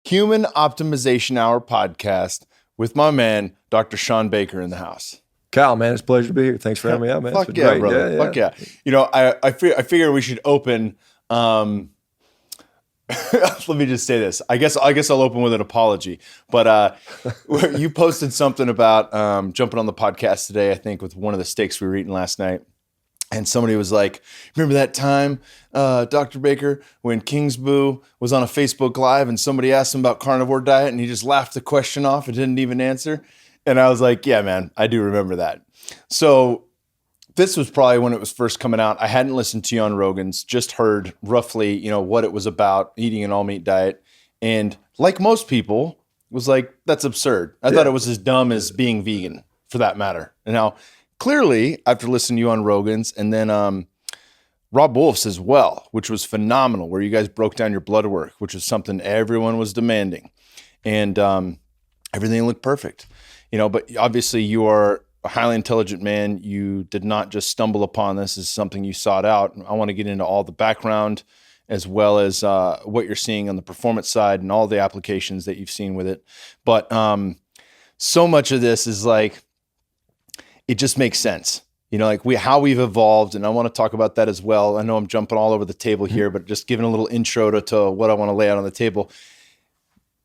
Human Optimization Hour podcast with my man, Dr. Shawn Baker in the house. Kyle, man, it's a pleasure to be here. Thanks for having me out, man. Fuck yeah, great. brother. Yeah. Fuck yeah. You know, I figure we should open. Let me just say this. I guess I'll open with an apology. But you posted something about jumping on the podcast today, I think, with one of the steaks we were eating last night. And somebody was like, remember that time, Dr. Baker, when Kingsbury was on a Facebook Live and somebody asked him about carnivore diet and he just laughed the question off and didn't even answer? And I was like, yeah, man, I do remember that. So this was probably when it was first coming out. I hadn't listened to you on Rogan's, just heard roughly, what it was about, eating an all-meat diet. And like most people, was like, that's absurd. I thought it was as dumb as being vegan, for that matter. And now, clearly, after listening to you on Rogan's, and then Rob Wolf's as well, which was phenomenal, where you guys broke down your blood work, which was something everyone was demanding. And everything looked perfect. But obviously you are a highly intelligent man. You did not just stumble upon this. This is something you sought out. I want to get into all the background as well as what you're seeing on the performance side and all the applications that you've seen with it. But so much of this is like, it just makes sense. How we've evolved. And I want to talk about that as well. I know I'm jumping all over the table here, but just giving a little intro to what I want to lay out on the table.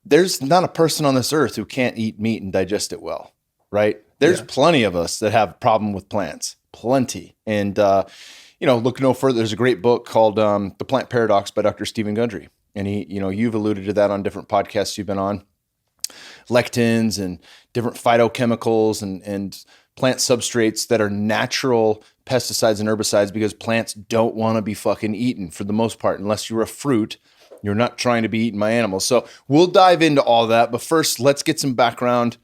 There's not a person on this earth who can't eat meat and digest it well, right? There's plenty of us that have a problem with plants, plenty. And, look no further. There's a great book called The Plant Paradox by Dr. Stephen Gundry. And you've alluded to that on different podcasts you've been on. Lectins and different phytochemicals and plant substrates that are natural pesticides and herbicides, because plants don't want to be fucking eaten for the most part. Unless you're a fruit, you're not trying to be eaten by animals. So we'll dive into all that. But first, let's get some background.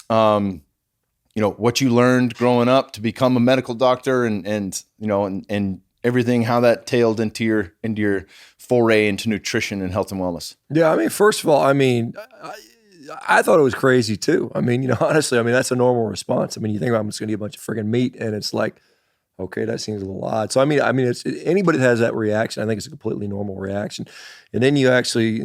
What you learned growing up to become a medical doctor and everything, how that tailed into your foray into nutrition and health and wellness. Yeah, first of all, I thought it was crazy too. Honestly, that's a normal response. You think about, I'm just going to eat a bunch of friggin' meat, and it's like, okay, that seems a little odd. So it's anybody that has that reaction, I think it's a completely normal reaction. And then you actually,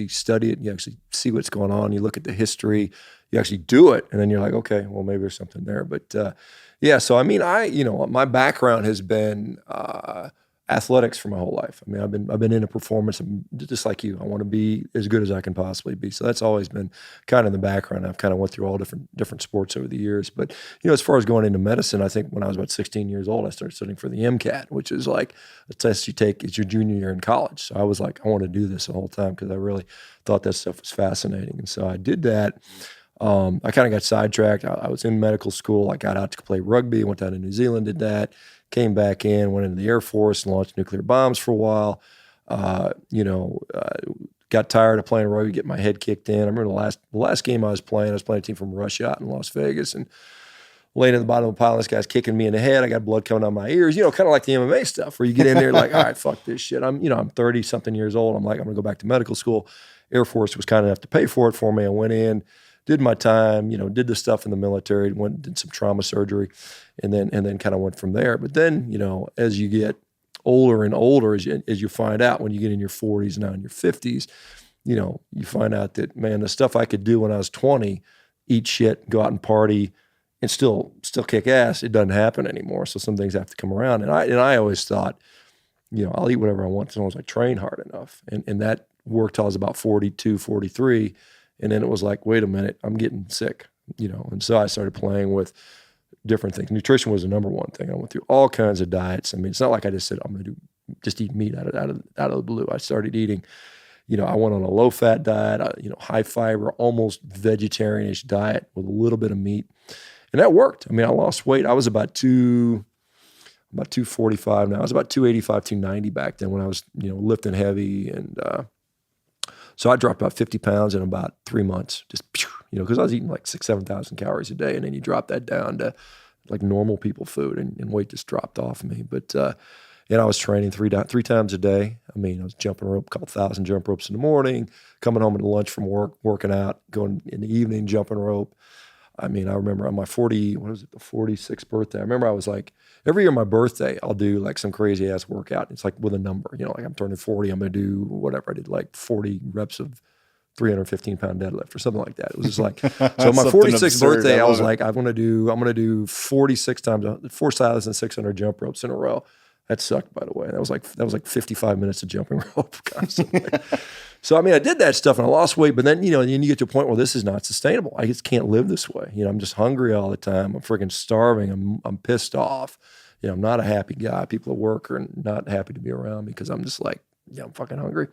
study it, and you actually see what's going on. You look at the history, you actually do it, and then you're like, okay, well, maybe there's something there. But so my background has been athletics for my whole life. I've been into performance. I'm just like you. I want to be as good as I can possibly be. So that's always been kind of in the background. I've kind of went through all different sports over the years. But as far as going into medicine, I think when I was about 16 years old, I started studying for the MCAT, which is like a test you take. It's your junior year in college. So I was like, I want to do this the whole time because I really thought that stuff was fascinating. And so I did that. I kind of got sidetracked. I was in medical school. I got out to play rugby. Went down to New Zealand, did that. Came back in, went into the Air Force, launched nuclear bombs for a while. Got tired of playing rugby, get my head kicked in. I remember the last game I was playing a team from Russia out in Las Vegas, and laying at the bottom of the pile, this guy's kicking me in the head. I got blood coming out of my ears, kind of like the MMA stuff, where you get in there like, all right, fuck this shit. I'm 30-something years old. I'm like, I'm going to go back to medical school. Air Force was kind enough to pay for it for me. I went in, did my time, did the stuff in the military, did some trauma surgery, and then kind of went from there. But then, as you get older and older, as you find out when you get in your 40s, now in your 50s, you find out that, man, the stuff I could do when I was 20, eat shit, go out and party, and still kick ass, it doesn't happen anymore. So some things have to come around. And I always thought, I'll eat whatever I want as long as I train hard enough. And that worked till I was about 42, 43. And then it was like, wait a minute, I'm getting sick, And so I started playing with different things. Nutrition was the number one thing. I went through all kinds of diets. It's not like I just said, I'm going to just eat meat out of the blue. I started eating, I went on a low fat diet, high fiber, almost vegetarianish diet with a little bit of meat. And that worked. I lost weight. I was about 245 now. I was about 285, 290 back then when I was, lifting heavy. And so I dropped about 50 pounds in about 3 months, just, because I was eating like 7,000 calories a day. And then you drop that down to like normal people food, and weight just dropped off of me. But, and I was training three times a day. I was jumping rope, a couple thousand jump ropes in the morning, coming home at lunch from work, working out, going in the evening, jumping rope. I remember on my 46th birthday, I remember I was like, every year on my birthday, I'll do like some crazy ass workout. It's like with a number, like I'm turning 40, I'm going to do whatever. I did like 40 reps of 315 pound deadlift or something like that. It was just like, so my Something 46th absurd. birthday, I was love it. like, I'm going to do 46 times, 4,600 jump ropes in a row. That sucked, by the way. That was like 55 minutes of jumping rope constantly. So, I mean, I did that stuff and I lost weight, but then, you get to a point where this is not sustainable. I just can't live this way. I'm just hungry all the time. I'm freaking starving. I'm pissed off. I'm not a happy guy. People at work are not happy to be around me because I'm just like, I'm fucking hungry.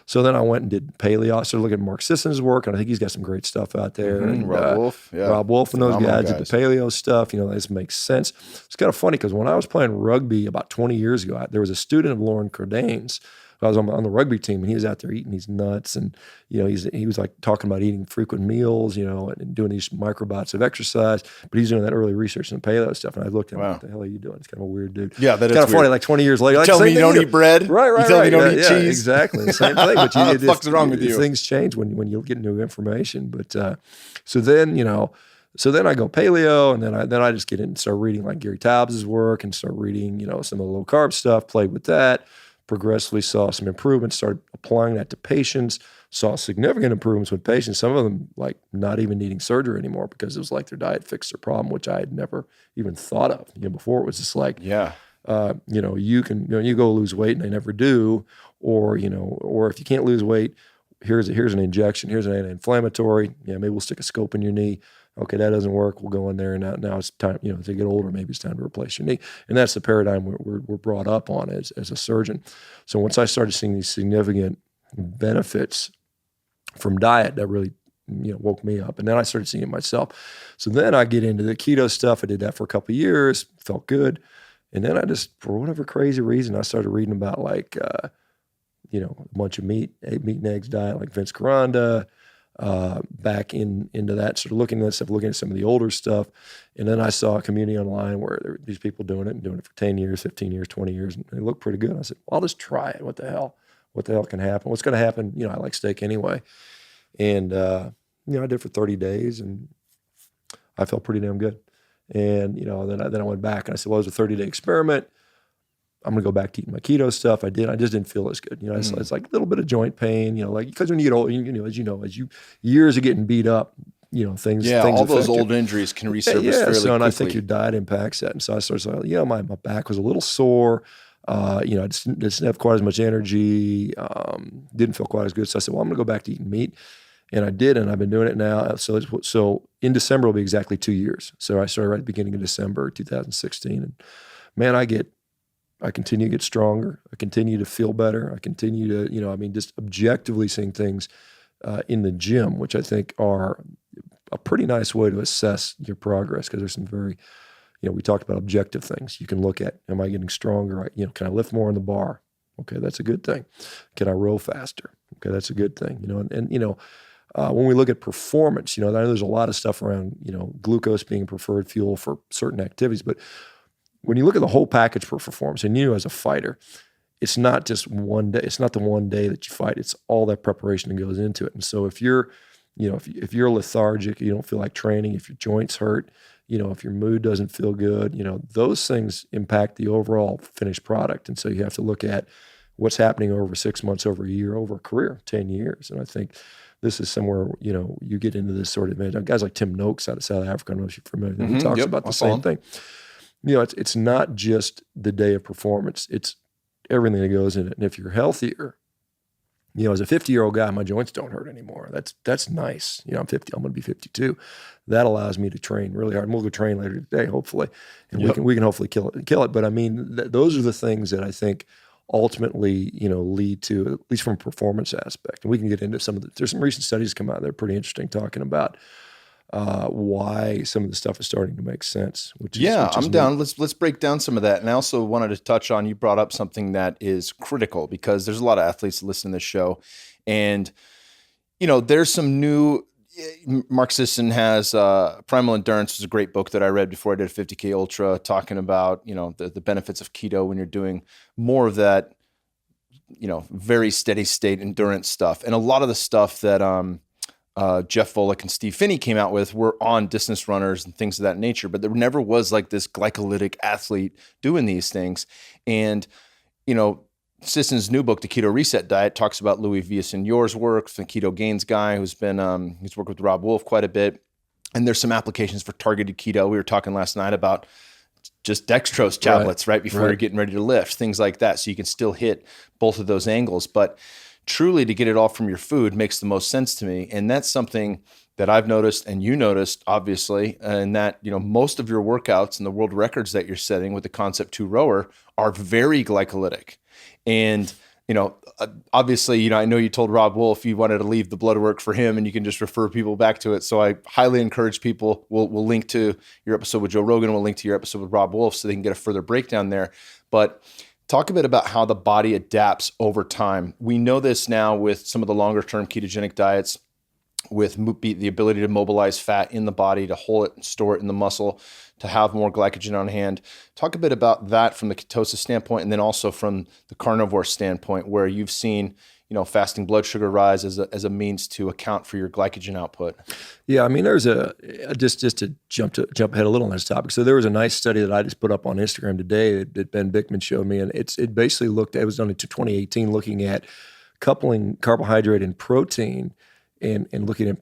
So then I went and did paleo. I started looking at Mark Sisson's work, and I think he's got some great stuff out there. And Rob Wolf. Yeah. Rob Wolf and those Phenomenal guys did the paleo stuff. This makes sense. It's kind of funny because when I was playing rugby about 20 years ago, there was a student of Lauren Cordain's. I was on the rugby team, and he was out there eating these nuts, and he was like talking about eating frequent meals, and doing these microbots of exercise. But he's doing that early research in paleo stuff, and I looked at him, Wow. what the hell are you doing? It's kind of a weird dude. Yeah, that is kind of funny. weird. Like 20 years later, You like, tell me you don't eat bread. Right. You tell me you don't eat yeah, cheese. Exactly, the same thing. But What the fuck's wrong with you? Things change when you get new information. But so then I go paleo, and then I just get in and start reading like Gary Taubes' work and start reading some of the low carb stuff. Played with that. Progressively saw some improvements, started applying that to patients, saw significant improvements with patients, some of them like not even needing surgery anymore because it was like their diet fixed their problem, which I had never even thought of. Before it was just like, you can, you go lose weight and they never do, or if you can't lose weight, here's an injection, here's an anti-inflammatory. Yeah, maybe we'll stick a scope in your knee. Okay, that doesn't work. We'll go in there, and now it's time. As you get older, maybe it's time to replace your knee, and that's the paradigm we're brought up on as a surgeon. So once I started seeing these significant benefits from diet, that really woke me up, and then I started seeing it myself. So then I get into the keto stuff. I did that for a couple of years, felt good, and then I just, for whatever crazy reason, I started reading about like a bunch of meat and eggs diet, like Vince Caranda. Back into that, sort of looking at that stuff, looking at some of the older stuff. And then I saw a community online where there were these people doing it for 10 years, 15 years, 20 years, and they looked pretty good. I said, well, I'll just try it. What the hell can happen? What's going to happen? I like steak anyway. And, I did it for 30 days and I felt pretty damn good. And, then I went back and I said, well, it was a 30-day experiment. I'm going to go back to eating my keto stuff. I just didn't feel as good. It's like a little bit of joint pain, because when you get old, as years of getting beat up, things. Yeah, things all those affect old you. injuries can resurface fairly So, and quickly. I think your diet impacts that. And so I started saying, my back was a little sore. I just didn't have quite as much energy. Didn't feel quite as good. So I said, well, I'm going to go back to eating meat. And I did, and I've been doing it now. So in December will be exactly 2 years. So I started right at the beginning of December 2016. And man, I continue to get stronger. I continue to feel better. I continue to, just objectively seeing things in the gym, which I think are a pretty nice way to assess your progress, because there's some very, we talked about objective things. You can look at, am I getting stronger? Can I lift more on the bar? Okay, that's a good thing. Can I row faster? Okay, that's a good thing. When we look at performance, I know there's a lot of stuff around, glucose being preferred fuel for certain activities, but when you look at the whole package for performance, and as a fighter, it's not just one day. It's not the one day that you fight. It's all that preparation that goes into it. And so if you're, if you're lethargic, you don't feel like training, if your joints hurt, if your mood doesn't feel good, those things impact the overall finished product. And so you have to look at what's happening over 6 months, over a year, over a career, 10 years. And I think this is somewhere, you get into this sort of, guys like Tim Noakes out of South Africa, I don't know if you're familiar, he talks about the same thing. It's not just the day of performance, it's everything that goes in it. And if you're healthier, as a 50-year-old guy, my joints don't hurt anymore. That's nice. I'm 50, I'm going to be 52. That allows me to train really hard. And we'll go train later today, hopefully. And we can hopefully kill it. But I mean, those are the things that I think ultimately, lead to, at least from a performance aspect. And we can get into there's some recent studies come out that are pretty interesting talking about why some of the stuff is starting to make sense. Which is I'm down. Let's break down some of that. And I also wanted to touch on, you brought up something that is critical, because there's a lot of athletes that listen to this show, and there's some new. Mark Sisson has Primal Endurance, was a great book that I read before I did a 50K Ultra, talking about the benefits of keto when you're doing more of that, very steady state endurance stuff, and a lot of the stuff that Jeff Volek and Steve Finney came out with were on distance runners and things of that nature, but there never was like this glycolytic athlete doing these things. And, Sisson's new book, The Keto Reset Diet, talks about Louis Villaseñor's work, the Keto Gains guy, who's been he's worked with Rob Wolf quite a bit. And there's some applications for targeted keto. We were talking last night about just dextrose tablets right before you're getting ready to lift, things like that. So you can still hit both of those angles. But truly, to get it all from your food makes the most sense to me. And that's something that I've noticed, and you noticed, obviously, and that, you know, most of your workouts and the world records that you're setting with the Concept 2 rower are very glycolytic. And, you know, obviously, you know, I know you told Rob Wolf you wanted to leave the blood work for him and you can just refer people back to it. So I highly encourage people, we'll link to your episode with Joe Rogan, we'll link to your episode with Rob Wolf so they can get a further breakdown there. But talk a bit about how the body adapts over time. We know this now with some of the longer term ketogenic diets, with the ability to mobilize fat in the body, to hold it and store it in the muscle, to have more glycogen on hand. Talk a bit about that from the ketosis standpoint, and then also from the carnivore standpoint, where you've seen, you know, fasting blood sugar rise as a means to account for your glycogen output. Yeah, I mean, there's just to jump ahead a little on this topic. So there was a nice study that I just put up on Instagram today that Ben Bickman showed me, and it basically it was done in 2018, looking at coupling carbohydrate and protein and looking at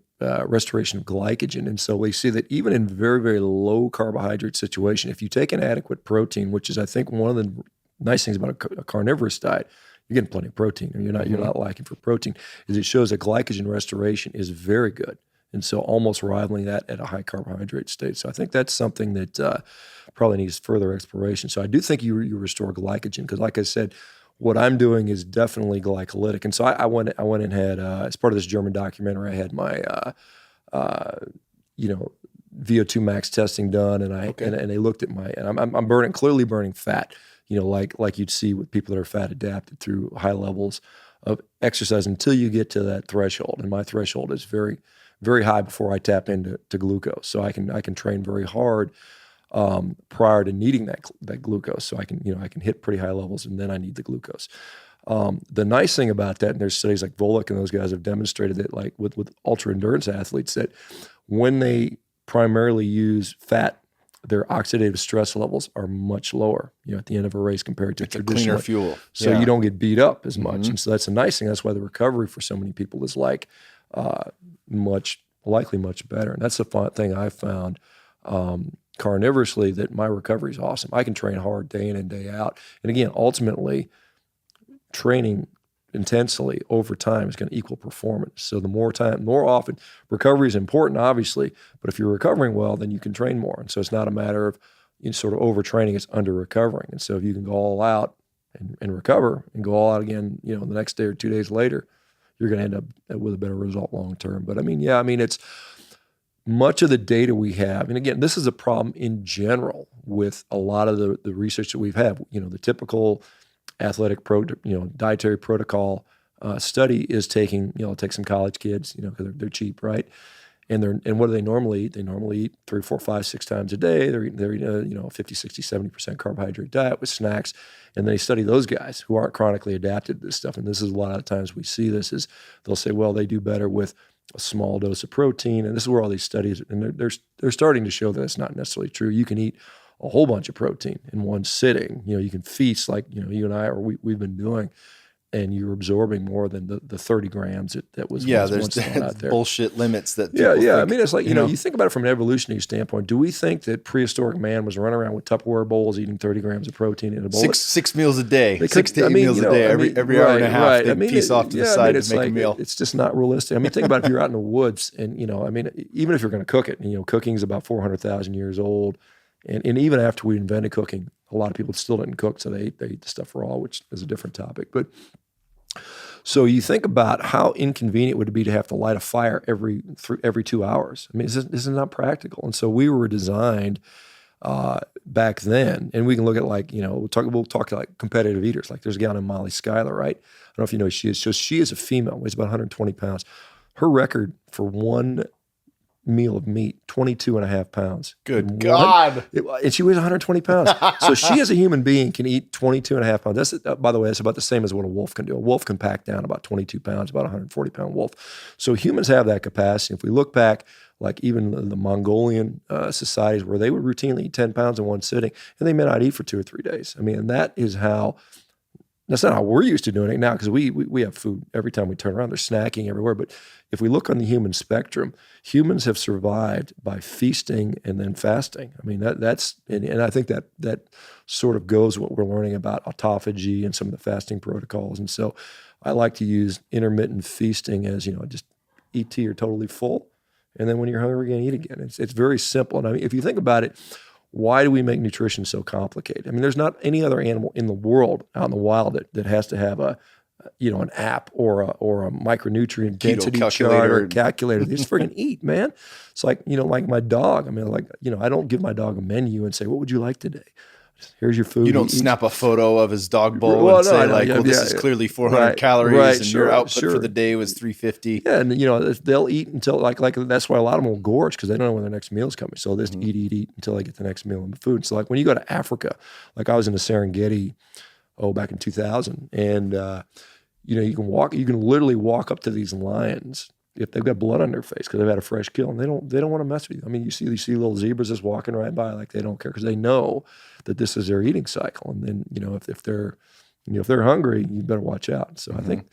restoration of glycogen. And so we see that even in very, very low carbohydrate situation, if you take an adequate protein, which is, I think, one of the nice things about a carnivorous diet, you're getting plenty of protein, and you're not lacking for protein, is it shows that glycogen restoration is very good. And so almost rivaling that at a high carbohydrate state. So I think that's something that probably needs further exploration. So I do think you restore glycogen, because like I said, what I'm doing is definitely glycolytic. And so I went and had, as part of this German documentary, I had my, VO2 max testing done, and and they looked at and I'm clearly burning fat, you know, like you'd see with people that are fat adapted through high levels of exercise until you get to that threshold. And my threshold is very, very high before I tap into glucose. So I can train very hard prior to needing that glucose. So I can hit pretty high levels, and then I need the glucose. The nice thing about that, and there's studies like Volek and those guys have demonstrated that, like with ultra endurance athletes, that when they primarily use fat, their oxidative stress levels are much lower, you know, at the end of a race compared to traditional cleaner fuel. So you don't get beat up as much. And so that's a nice thing. That's why the recovery for so many people is like much better. And that's the fun thing I found carnivorously, that my recovery is awesome. I can train hard day in and day out. And again, ultimately, training intensely over time is going to equal performance. So the more often, recovery is important, obviously, but if you're recovering well, then you can train more. And so it's not a matter of sort of overtraining, it's under recovering. And so if you can go all out and recover and go all out again, you know, the next day or 2 days later, you're going to end up with a better result long term. But it's much of the data we have, and again, this is a problem in general with a lot of the research that we've had. You know, the typical athletic dietary protocol study is take some college kids, you know, because they're cheap, right? And what do they normally eat? They normally eat 3, 4, 5, 6 times a day. They're eating 50, 60, 70% carbohydrate diet with snacks. And they study those guys who aren't chronically adapted to this stuff. And this is a lot of times we see this is they'll say, well, they do better with a small dose of protein. And this is where all these studies, and they're starting to show that it's not necessarily true. You can eat a whole bunch of protein in one sitting. You know, you can feast like, you know, you and I, or we've been doing, and you're absorbing more than the 30 grams that was once out there. Bullshit limits that think. I mean, it's like, you know, you think about it from an evolutionary standpoint. Do we think that prehistoric man was running around with Tupperware bowls eating 30 grams of protein in a bowl? Six meals a day, 6 to 8 meals a day, every hour and a half, they piece off to the side to make a meal. It's just not realistic. I mean, think about if you're out in the woods and, you know, I mean, even if you're going to cook it, you know, cooking is about 400,000 years old. And even after we invented cooking, a lot of people still didn't cook, so they eat the stuff raw, which is a different topic. But so you think about how inconvenient would it be to have to light a fire every 2 hours. I mean, this is not practical. And so we were designed back then, and we can look at, like, you know, we'll talk like competitive eaters. Like there's a gal named Molly Schuyler, right? I don't know if you know who she is. So she is a female, weighs about 120 pounds. Her record for one meal of meat, 22 and a half pounds. Good God. And she weighs 120 pounds. So she as a human being can eat 22 and a half pounds. That's, by the way, that's about the same as what a wolf can do. A wolf can pack down about 22 pounds, about 140 pound wolf. So humans have that capacity. If we look back, like even the Mongolian societies where they would routinely eat 10 pounds in one sitting, and they may not eat for 2 or 3 days. I mean, and that is how That's not how we're used to doing it now, because we have food every time we turn around. There's snacking everywhere. But if we look on the human spectrum, humans have survived by feasting and then fasting. I mean, that's I think that sort of goes what we're learning about autophagy and some of the fasting protocols. And so I like to use intermittent feasting as, just eat till you're totally full. And then when you're hungry again, eat again. It's very simple. And I mean, if you think about it, why do we make nutrition so complicated? I mean, there's not any other animal in the world out in the wild that has to have an app or a micronutrient density chart or a calculator. They just freaking eat, man. It's like, like my dog. I mean, I don't give my dog a menu and say, what would you like today? Here's your food. You don't snap a photo of his dog bowl and say this is clearly 400 calories and your output for the day was 350. Yeah, and they'll eat until like that's why a lot of them will gorge, because they don't know when their next meal is coming. So they'll just eat until they get the next meal in the food. So like when you go to Africa, like I was in the Serengeti, back in 2000, and you can literally walk up to these lions if they've got blood on their face because they've had a fresh kill, and they don't want to mess with you. I mean, you see little zebras just walking right by like they don't care, because they know that this is their eating cycle. And then if they're hungry, you better watch out. So I think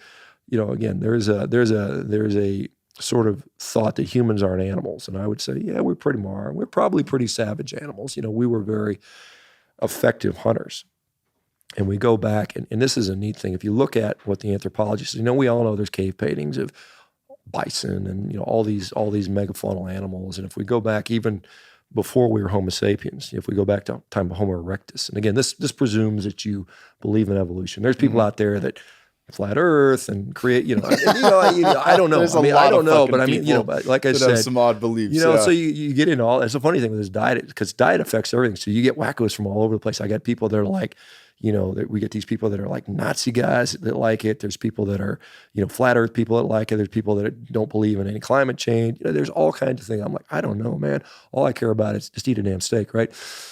again, there's a sort of thought that humans aren't animals, and I would say we're probably pretty savage animals. We were very effective hunters. And we go back, and this is a neat thing. If you look at what the Anthropology says, we all know there's cave paintings of bison and all these megafaunal animals. And if we go back even before we were Homo sapiens, if we go back to time of Homo erectus, and again, this presumes that you believe in evolution. There's people out there that flat Earth and create, I don't know. I don't know, but I mean, but like I said, have some odd beliefs. So you get into all. It's a funny thing with this diet, because diet affects everything. So you get wackos from all over the place. I got people that are like, that we get these people that are like Nazi guys that like it. There's people that are, flat Earth people that like it. There's people that don't believe in any climate change. There's all kinds of things. I'm like, I don't know, man. All I care about is just eat a damn steak, right?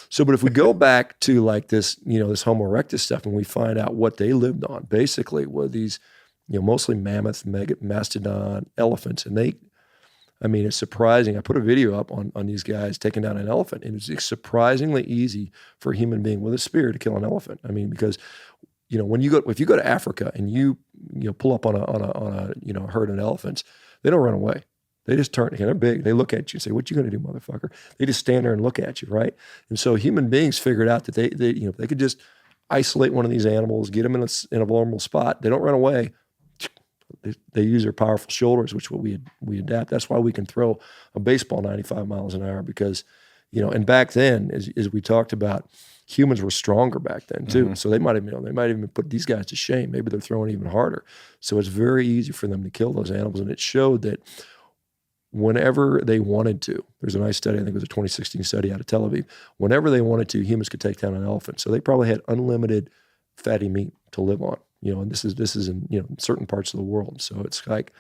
So, but if we go back to like this, this Homo erectus stuff, and we find out what they lived on, basically were these, mostly mammoth, mastodon, elephants, and it's surprising. I put a video up on these guys taking down an elephant, and it's surprisingly easy for a human being with a spear to kill an elephant. I mean, because if you go to Africa and you pull up on a herd of elephants, they don't run away. They just turn. They're big. They look at you and say, "What you going to do, motherfucker?" They just stand there and look at you, right? And so human beings figured out that they could just isolate one of these animals, get them in a vulnerable spot. They don't run away. They use their powerful shoulders, which we adapt. That's why we can throw a baseball 95 miles an hour, because, and back then, as we talked about, humans were stronger back then too. So they might even put these guys to shame. Maybe they're throwing even harder. So it's very easy for them to kill those animals. And it showed that whenever they wanted to, there's a nice study, I think it was a 2016 study out of Tel Aviv, whenever they wanted to, humans could take down an elephant. So they probably had unlimited fatty meat to live on. And this is in certain parts of the world. So it's like,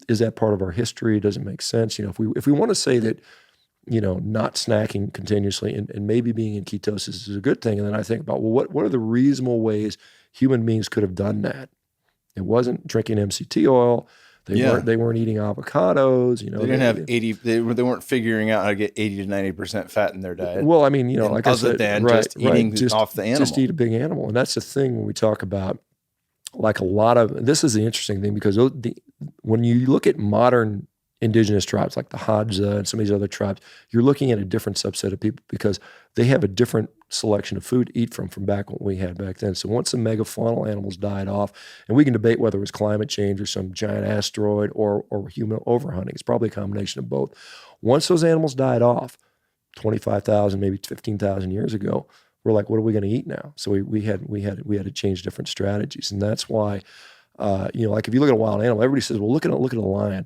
is that part of our history? Does it make sense? If we want to say that, not snacking continuously and maybe being in ketosis is a good thing, and then I think about, well, what are the reasonable ways human beings could have done that? It wasn't drinking MCT oil. They weren't eating avocados. They didn't have 80. They weren't figuring out how to get 80 to 90% fat in their diet. Well, I mean, like I said, just eating off the animal. Just eat a big animal, and that's the thing when we talk about. Like a lot of, this is the interesting thing, because when you look at modern indigenous tribes like the Hadza and some of these other tribes, you're looking at a different subset of people, because they have a different selection of food to eat from back what we had back then. So once the megafaunal animals died off, and we can debate whether it was climate change or some giant asteroid or human overhunting, it's probably a combination of both. Once those animals died off, 25,000, maybe 15,000 years ago, we're like, what are we going to eat now? So we had to change different strategies, and that's why, like if you look at a wild animal, everybody says, well, look at a lion.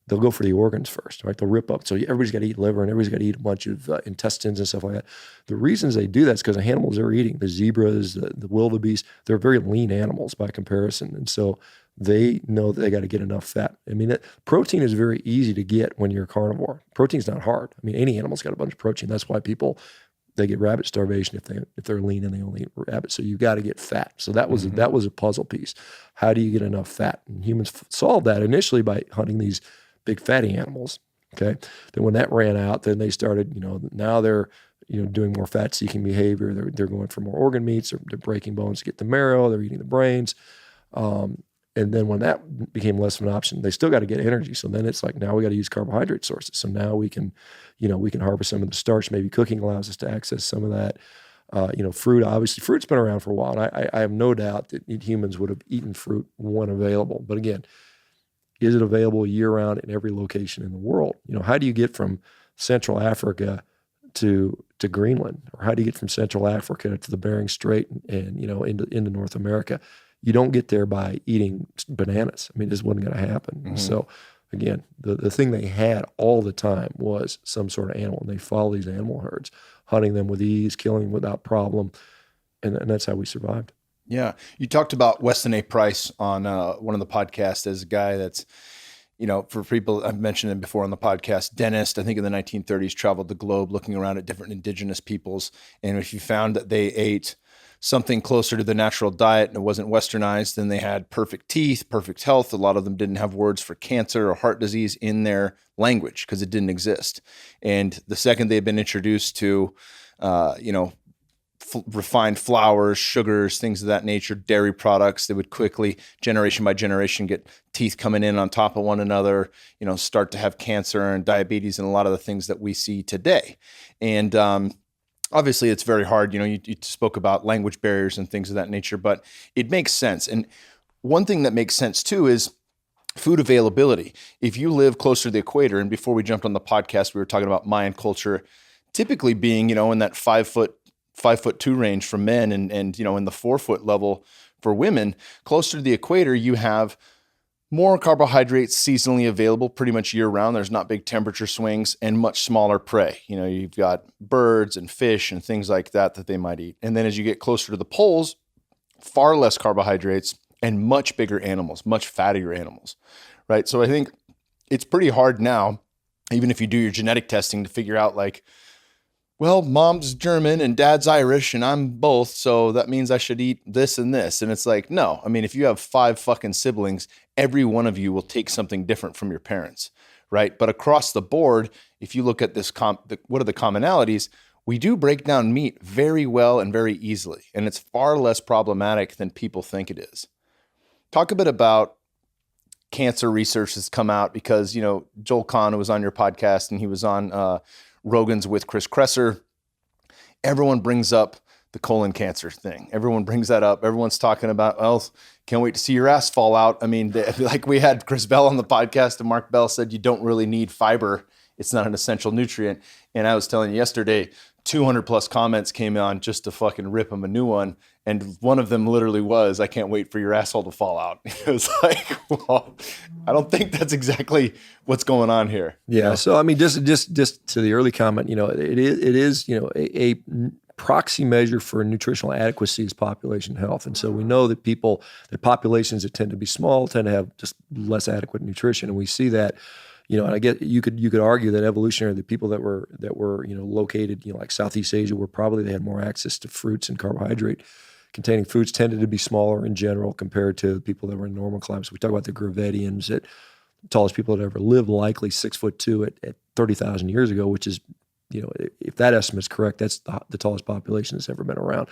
They'll go for the organs first, right? They'll rip up. So everybody's got to eat liver, and everybody's got to eat a bunch of intestines and stuff like that. The reasons they do that is because the animals they're eating, the zebras, the wildebeest, they're very lean animals by comparison, and so they know that they got to get enough fat. I mean, protein is very easy to get when you're a carnivore. Protein's not hard. I mean, any animal's got a bunch of protein. That's why they get rabbit starvation if they're lean and they only eat rabbit. So you got to get fat. So that was a puzzle piece. How do you get enough fat? And humans solved that initially by hunting these big fatty animals. Okay, then when that ran out, then they started. Now they're doing more fat-seeking behavior. They're going for more organ meats. They're breaking bones to get the marrow. They're eating the brains. And then when that became less of an option, they still got to get energy. So then it's like, now we got to use carbohydrate sources. So now we can harvest some of the starch. Maybe cooking allows us to access some of that. Fruit, obviously, fruit's been around for a while. And I have no doubt that humans would have eaten fruit when available. But again, is it available year-round in every location in the world? How do you get from Central Africa to Greenland? Or how do you get from Central Africa to the Bering Strait and into North America? You don't get there by eating bananas. I mean, this wasn't going to happen. Mm-hmm. So again, the thing they had all the time was some sort of animal. And they follow these animal herds, hunting them with ease, killing them without problem. And that's how we survived. Yeah. You talked about Weston A. Price on one of the podcasts as a guy that's, for people, I've mentioned him before on the podcast, dentist, I think in the 1930s, traveled the globe looking around at different indigenous peoples. And if you found that they ate something closer to the natural diet and it wasn't westernized, then they had perfect teeth, perfect health. A lot of them didn't have words for cancer or heart disease in their language because it didn't exist. And the second they've been introduced to, refined flours, sugars, things of that nature, dairy products, they would quickly, generation by generation, get teeth coming in on top of one another, start to have cancer and diabetes and a lot of the things that we see today. And obviously, it's very hard. You spoke about language barriers and things of that nature, but it makes sense. And one thing that makes sense too is food availability. If you live closer to the equator, and before we jumped on the podcast, we were talking about Mayan culture, typically being, in that 5'2" range for men and in the 4-foot level for women, closer to the equator, you have more carbohydrates seasonally available pretty much year round. There's not big temperature swings and much smaller prey. You've got birds and fish and things like that they might eat. And then as you get closer to the poles, far less carbohydrates and much bigger animals, much fattier animals, right? So I think it's pretty hard now, even if you do your genetic testing, to figure out well, mom's German and dad's Irish and I'm both, so that means I should eat this and this. And it's like, no. I mean, if you have 5 fucking siblings, every one of you will take something different from your parents, right? But across the board, if you look at this, what are the commonalities? We do break down meat very well and very easily, and it's far less problematic than people think it is. Talk a bit about cancer research that's come out because, Joel Kahn was on your podcast and he was on Rogan's with Chris Kresser. Everyone brings up the colon cancer thing. Everyone brings that up. Everyone's talking about, well, can't wait to see your ass fall out. I mean, like we had Chris Bell on the podcast and Mark Bell said you don't really need fiber. It's not an essential nutrient. And I was telling you yesterday, 200 plus comments came on just to fucking rip him a new one. And one of them literally was, I can't wait for your asshole to fall out. It was like, well, I don't think that's exactly what's going on here. Yeah. So, I mean, just to the early comment, it is a proxy measure for nutritional adequacy is population health. And so we know that populations that tend to be small tend to have just less adequate nutrition. And we see that, and I get you could argue that evolutionary, the people that were located, like Southeast Asia, where probably they had more access to fruits and carbohydrate containing foods, tended to be smaller in general compared to people that were in normal climates. We talk about the Gravettians, the tallest people that ever lived, likely 6'2" at 30,000 years ago, which is, if that estimate is correct, that's the tallest population that's ever been around.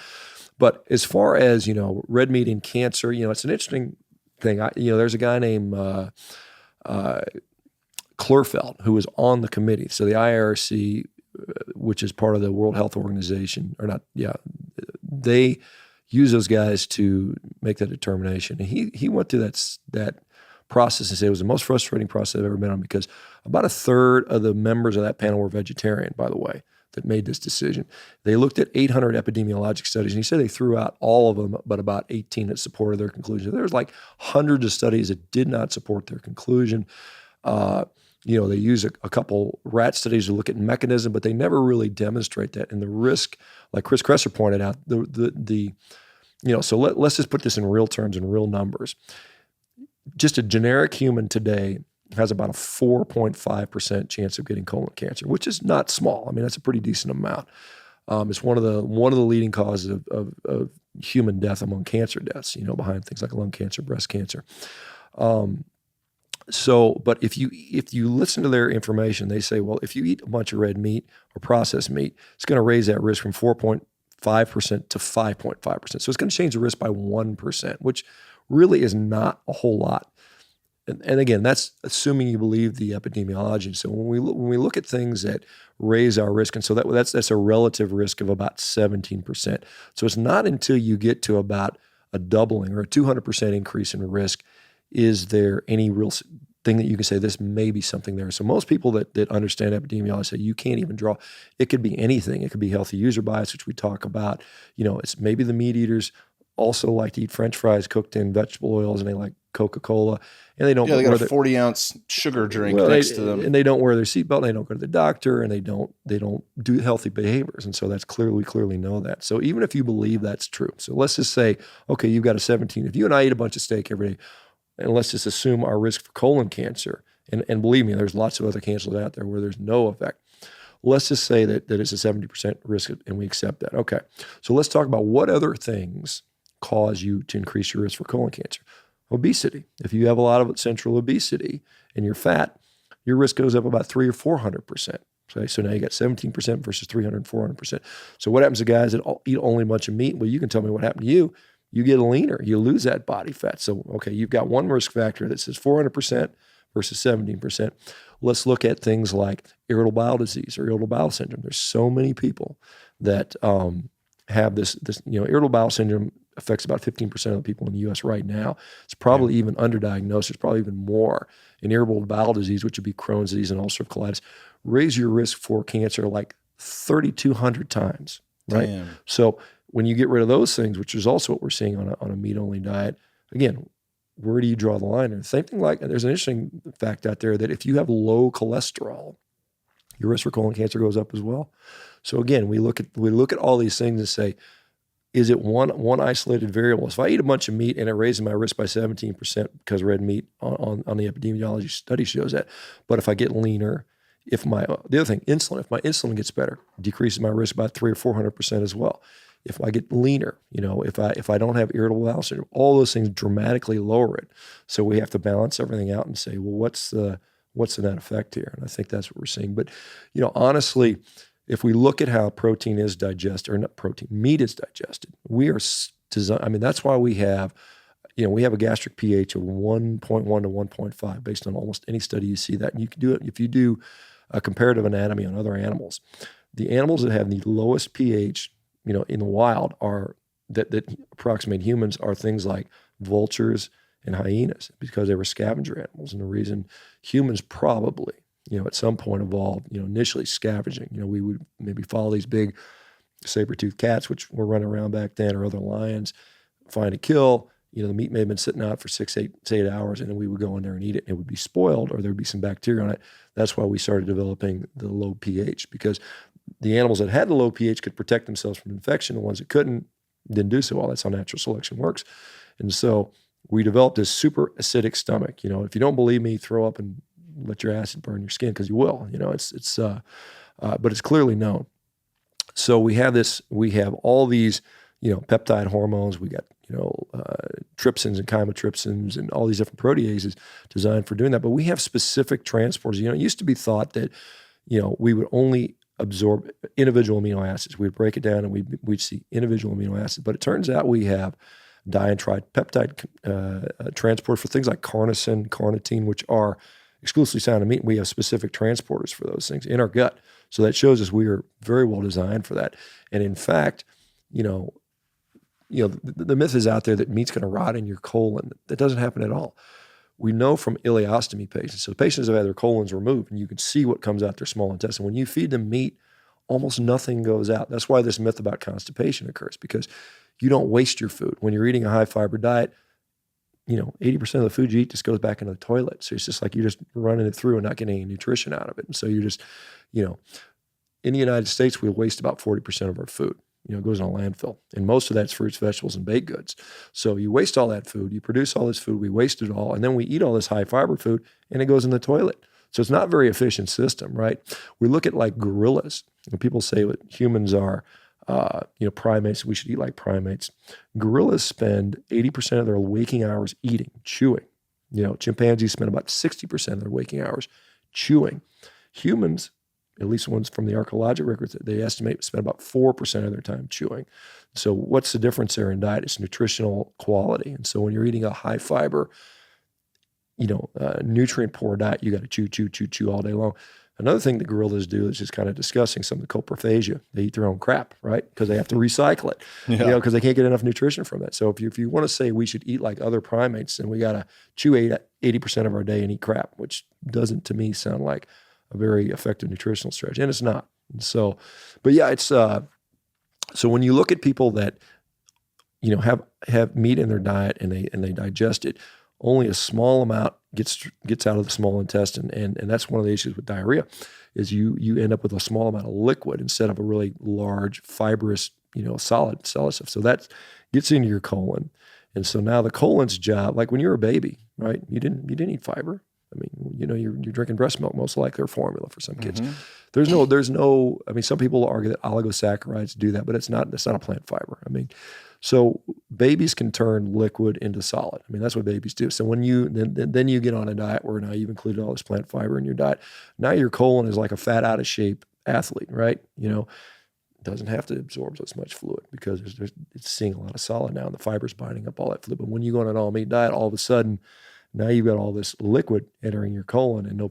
But as far as, red meat and cancer, it's an interesting thing. There's a guy named Klurfeld who was on the committee. So the IRC, which is part of the World Health Organization, they use those guys to make that determination. And he went through that process and said it was the most frustrating process I've ever been on because about a third of the members of that panel were vegetarian, by the way, that made this decision. They looked at 800 epidemiologic studies, and he said they threw out all of them, but about 18 that supported their conclusion. There was like hundreds of studies that did not support their conclusion. They use a couple rat studies to look at mechanism, but they never really demonstrate that. And the risk, like Chris Kresser pointed out, so let's just put this in real terms and real numbers. Just a generic human today has about a 4.5% chance of getting colon cancer, which is not small. I mean, that's a pretty decent amount. It's one of the leading causes of human death among cancer deaths, behind things like lung cancer, breast cancer. So, but if you listen to their information, they say, well, if you eat a bunch of red meat or processed meat, it's going to raise that risk from 4.5% to 5.5%. So it's going to change the risk by 1%, which really is not a whole lot. And again, that's assuming you believe the epidemiology. So when we look at things that raise our risk, and so that's a relative risk of about 17%. So it's not until you get to about a doubling or a 200% increase in risk is there any real thing that you can say this may be something there. So most people that understand epidemiology say you can't even draw. It could be anything. It could be healthy user bias, which we talk about. It's maybe the meat eaters also like to eat French fries cooked in vegetable oils, and they like Coca-Cola, and they don't. Yeah, they got a 40-ounce sugar drink next to them, and they don't wear their seatbelt. And they don't go to the doctor, and they don't do healthy behaviors, and so that's clearly know that. So even if you believe that's true, so let's just say, okay, you've got a 17. If you and I eat a bunch of steak every day, and let's just assume our risk for colon cancer, and believe me, there's lots of other cancers out there where there's no effect. Let's just say that it's a 70% risk, and we accept that. Okay, so let's talk about what other things cause you to increase your risk for colon cancer. Obesity. If you have a lot of central obesity and you're fat, your risk goes up about 300 or 400%. Okay, so now you got 17% versus 300 and 400%. So what happens to guys that eat only a bunch of meat? Well, you can tell me what happened to you. You get leaner. You lose that body fat. So, okay, you've got one risk factor that says 400% versus 17%. Let's look at things like irritable bowel disease or irritable bowel syndrome. There's so many people that have this irritable bowel syndrome affects about 15% of the people in the U.S. right now. It's probably even underdiagnosed. There's probably even more. And irritable bowel disease, which would be Crohn's disease and ulcerative colitis, raise your risk for cancer like 3,200 times, right? Damn. So when you get rid of those things, which is also what we're seeing on a meat-only diet, again, where do you draw the line? And the same thing, like there's an interesting fact out there that if you have low cholesterol, your risk for colon cancer goes up as well. So again, we look at all these things and say, is it one isolated variable? So if I eat a bunch of meat and it raises my risk by 17% because red meat on the epidemiology study shows that. But if I get leaner, the other thing, insulin, if my insulin gets better, decreases my risk by 300 or 400% as well. If I get leaner, if I don't have irritable bowel syndrome, all those things dramatically lower it. So we have to balance everything out and say, well, what's the net effect here? And I think that's what we're seeing. But honestly, if we look at how protein is digested, or not protein, meat is digested, we are designed. I mean, that's why we have a gastric pH of 1.1 to 1.5 based on almost any study you see that. And you can do it if you do a comparative anatomy on other animals. The animals that have the lowest pH, in the wild are that approximate humans are things like vultures and hyenas because they were scavenger animals. And the reason humans probably at some point evolved, initially scavenging. We would maybe follow these big saber-toothed cats, which were running around back then, or other lions, find a kill. The meat may have been sitting out for 8 hours, and then we would go in there and eat it, and it would be spoiled, or there would be some bacteria on it. That's why we started developing the low pH, because the animals that had the low pH could protect themselves from infection. The ones that couldn't didn't do so well. That's how natural selection works. And so we developed this super acidic stomach. If you don't believe me, throw up and let your acid burn your skin, because you will. But it's clearly known. So we have all these, peptide hormones. We got, trypsins and chymotrypsins and all these different proteases designed for doing that. But we have specific transporters. It used to be thought that, we would only absorb individual amino acids. We'd break it down and we'd see individual amino acids. But it turns out we have di and tripeptide transport for things like carnosine, carnitine, which are exclusively found in meat. We have specific transporters for those things in our gut. So that shows us we are very well designed for that. And in fact, the myth is out there that meat's going to rot in your colon. That doesn't happen at all. We know from ileostomy patients. So patients have had their colons removed, and you can see what comes out their small intestine. When you feed them meat, almost nothing goes out. That's why this myth about constipation occurs, because you don't waste your food. When you're eating a high fiber diet, 80% of the food you eat just goes back into the toilet. So it's just like you're just running it through and not getting any nutrition out of it. And so you're just, in the United States, we waste about 40% of our food. It goes in a landfill. And most of that's fruits, vegetables, and baked goods. So you waste all that food, you produce all this food, we waste it all, and then we eat all this high fiber food, and it goes in the toilet. So it's not a very efficient system, right? We look at like gorillas, and people say that humans are, primates, we should eat like primates. Gorillas spend 80% of their waking hours eating, chewing. Chimpanzees spend about 60% of their waking hours chewing. Humans, at least ones from the archaeological records, they estimate spend about 4% of their time chewing. So what's the difference there in diet? It's nutritional quality. And so when you're eating a high fiber, nutrient poor diet, you got to chew all day long. Another thing that gorillas do is just kind of discussing some of the coprophagia. They eat their own crap, right? Because they have to recycle it, because they can't get enough nutrition from that. So if you want to say we should eat like other primates, then we got to chew 80% of our day and eat crap, which doesn't to me sound like a very effective nutritional strategy, and it's not. And so, but yeah, it's so when you look at people that have meat in their diet and they digest it, only a small amount gets out of the small intestine, and that's one of the issues with diarrhea, is you end up with a small amount of liquid instead of a really large fibrous solid stuff. So that gets into your colon, and so now the colon's job, like when you were a baby, right? You didn't eat fiber. I mean, you're drinking breast milk most likely, or formula for some kids. Mm-hmm. There's no. I mean, some people argue that oligosaccharides do that, but it's not a plant fiber. I mean, so babies can turn liquid into solid. I mean, that's what babies do. So when you then you get on a diet where now you've included all this plant fiber in your diet, now your colon is like a fat, out of shape athlete, right? Doesn't have to absorb as much fluid because it's seeing a lot of solid now, and the fiber's binding up all that fluid. But when you go on an all meat diet, all of a sudden, now you've got all this liquid entering your colon and no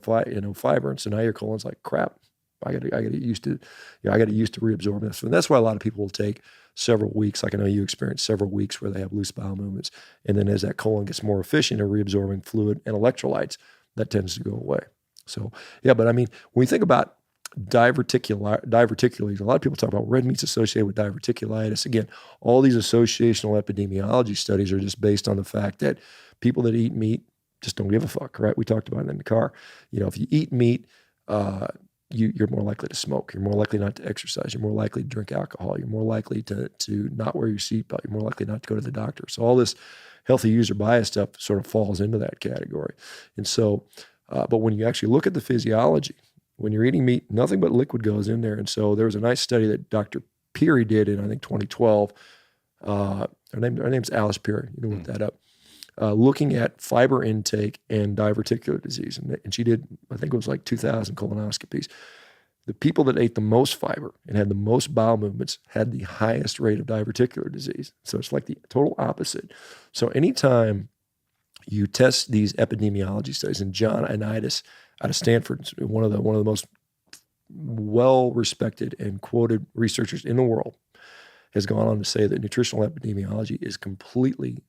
fiber, and so now your colon's like, crap. I got to get used to, I got to get used to reabsorbing this, and that's why a lot of people will take several weeks. Like I know you experienced several weeks where they have loose bowel movements, and then as that colon gets more efficient at reabsorbing fluid and electrolytes, that tends to go away. So yeah, but I mean, when we think about diverticulitis, a lot of people talk about red meats associated with diverticulitis. Again, all these associational epidemiology studies are just based on the fact that people that eat meat just don't give a fuck, right? We talked about it in the car. If you eat meat, you're more likely to smoke. You're more likely not to exercise. You're more likely to drink alcohol. You're more likely to not wear your seatbelt. You're more likely not to go to the doctor. So all this healthy user bias stuff sort of falls into that category. And so, but when you actually look at the physiology, when you're eating meat, nothing but liquid goes in there. And so there was a nice study that Dr. Peary did in, I think, 2012. Her name's Alice Peary. You can look that up. Looking at fiber intake and diverticular disease. And she did, I think it was like 2,000 colonoscopies. The people that ate the most fiber and had the most bowel movements had the highest rate of diverticular disease. So it's like the total opposite. So anytime you test these epidemiology studies, and John Onnit out of Stanford, one of the most well-respected and quoted researchers in the world, has gone on to say that nutritional epidemiology is completely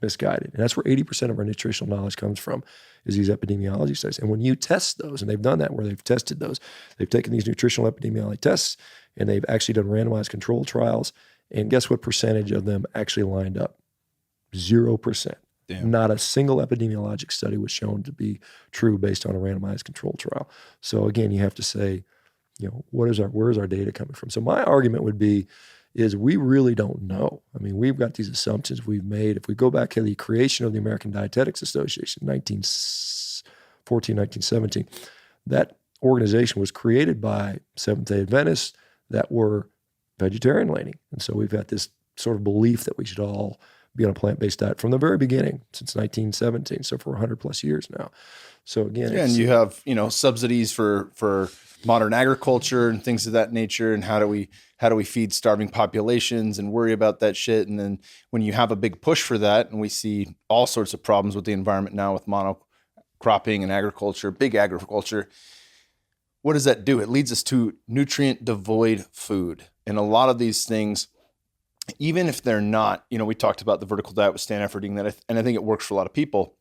misguided. And that's where 80% of our nutritional knowledge comes from, is these epidemiology studies. And when you test those, and they've done that where they've tested those, they've taken these nutritional epidemiology tests and they've actually done randomized control trials. And guess what percentage of them actually lined up? 0%. Damn. Not a single epidemiologic study was shown to be true based on a randomized control trial. So again, you have to say, where's our data coming from? So my argument would be, is we really don't know. I mean, we've got these assumptions we've made. If we go back to the creation of the American Dietetics Association, 1914, 1917, that organization was created by Seventh-day Adventists that were vegetarian leaning. And so we've got this sort of belief that we should all be on a plant-based diet from the very beginning, since 1917, so for 100 plus years now. So again, and you have subsidies for modern agriculture and things of that nature, and how do we feed starving populations and worry about that shit. And then when you have a big push for that, and we see all sorts of problems with the environment now with monocropping and agriculture, big agriculture, what does that do? It leads us to nutrient devoid food. And a lot of these things, even if they're not, we talked about the vertical diet with Stan Efferding, and I think it works for a lot of people.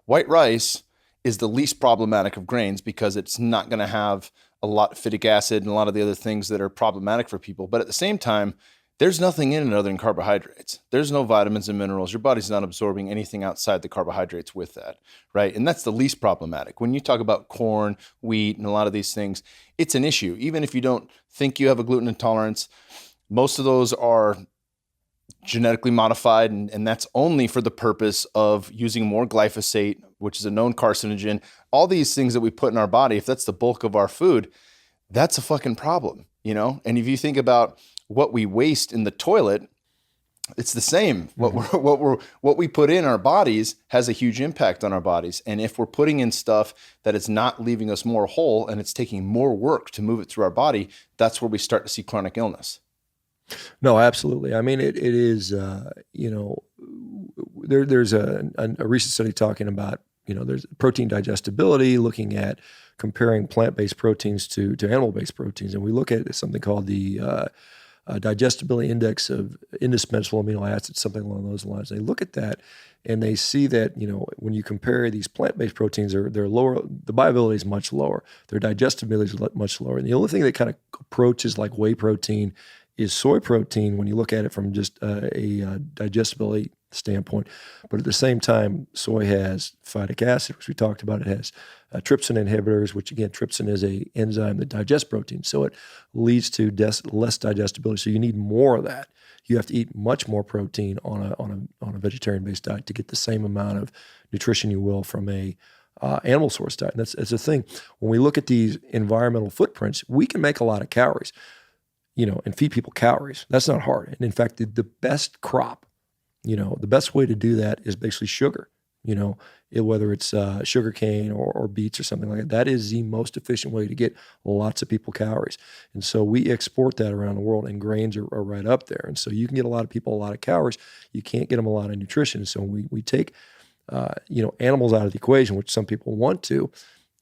White rice is the least problematic of grains because it's not going to have a lot of phytic acid and a lot of the other things that are problematic for people. But at the same time, there's nothing in it other than carbohydrates. There's no vitamins and minerals. Your body's not absorbing anything outside the carbohydrates with that, right? And that's the least problematic. When you talk about corn, wheat, and a lot of these things, it's an issue. Even if you don't think you have a gluten intolerance, most of those are genetically modified, and that's only for the purpose of using more glyphosate, which is a known carcinogen. All these things that we put in our body, if that's the bulk of our food, that's a fucking problem, And if you think about what we waste in the toilet, It's the same. What we put in our bodies has a huge impact on our bodies. And if we're putting in stuff that is not leaving us more whole and it's taking more work to move it through our body, that's where we start to see chronic illness. No, absolutely. I mean, it is, there's a recent study talking about, there's protein digestibility, looking at comparing plant-based proteins to animal-based proteins. And we look at something called the digestibility index of indispensable amino acids, something along those lines. They look at that and they see that, when you compare these plant-based proteins, they're lower, the viability is much lower. Their digestibility is much lower. And the only thing that kind of approaches like whey protein is soy protein when you look at it from just a digestibility standpoint. But at the same time, soy has phytic acid, which we talked about. It has trypsin inhibitors, which again, trypsin is a enzyme that digests protein. So it leads to less digestibility. So you need more of that. You have to eat much more protein on a vegetarian-based diet to get the same amount of nutrition you will from a animal source diet. And that's the thing. When we look at these environmental footprints, we can make a lot of calories, and feed people calories. That's not hard. And in fact, the best crop, the best way to do that is basically sugar. Whether it's sugar cane or beets or something like that, that is the most efficient way to get lots of people calories. And so we export that around the world, and grains are right up there. And so you can get a lot of people a lot of calories. You can't get them a lot of nutrition. So when we take, animals out of the equation, which some people want to,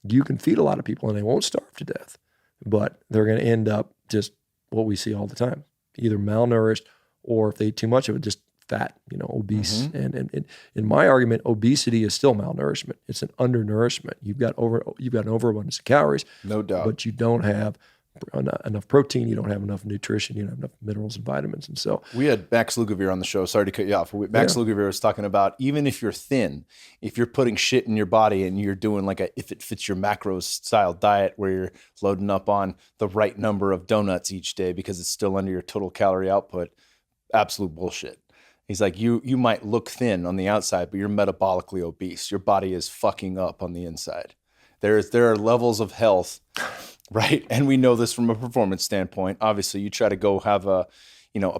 you can feed a lot of people and they won't starve to death, but they're going to end up just what we see all the time, either malnourished or if they eat too much of it, just fat, obese. Mm-hmm. And in my argument, obesity is still malnourishment. It's an undernourishment. You've got an overabundance of calories, no doubt, but you don't have enough protein. You don't have enough nutrition. You don't have enough minerals and vitamins. And so we had Max Lugavere on the show. Sorry to cut you off. Max Lugavere was talking about, even if you're thin, if you're putting shit in your body and you're doing like if it fits your macros style diet where you're loading up on the right number of donuts each day because it's still under your total calorie output, absolute bullshit. He's like, you might look thin on the outside, but you're metabolically obese. Your body is fucking up on the inside. There are levels of health, right? And we know this from a performance standpoint. Obviously, you try to go have a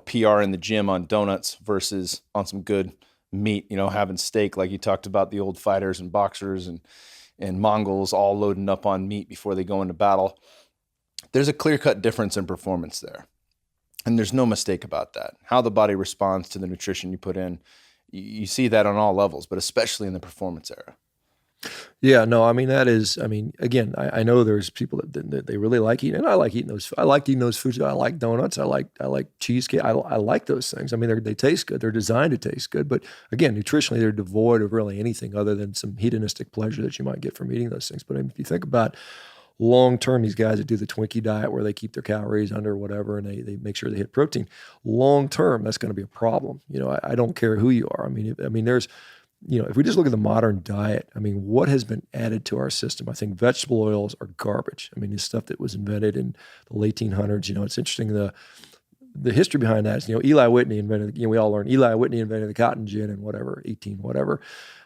PR in the gym on donuts versus on some good meat, having steak, like you talked about the old fighters and boxers and Mongols all loading up on meat before they go into battle. There's a clear-cut difference in performance there. And there's no mistake about that. How the body responds to the nutrition you put in, you see that on all levels, but especially in the performance era. Yeah, no, again, I know there's people that they really like eating, and I like eating those. I like eating those foods. I like donuts. I like cheesecake. I like those things. I mean, they taste good. They're designed to taste good, but again, nutritionally, they're devoid of really anything other than some hedonistic pleasure that you might get from eating those things. But if you think about long term, these guys that do the Twinkie diet where they keep their calories under whatever and they make sure they hit protein, long term, that's going to be a problem. I don't care who you are. I mean, there's, if we just look at the modern diet, what has been added to our system? I think vegetable oils are garbage. It's stuff that was invented in the late 1800s. It's interesting, the history behind that is, Eli Whitney invented, we all learned Eli Whitney invented the cotton gin in 18 whatever.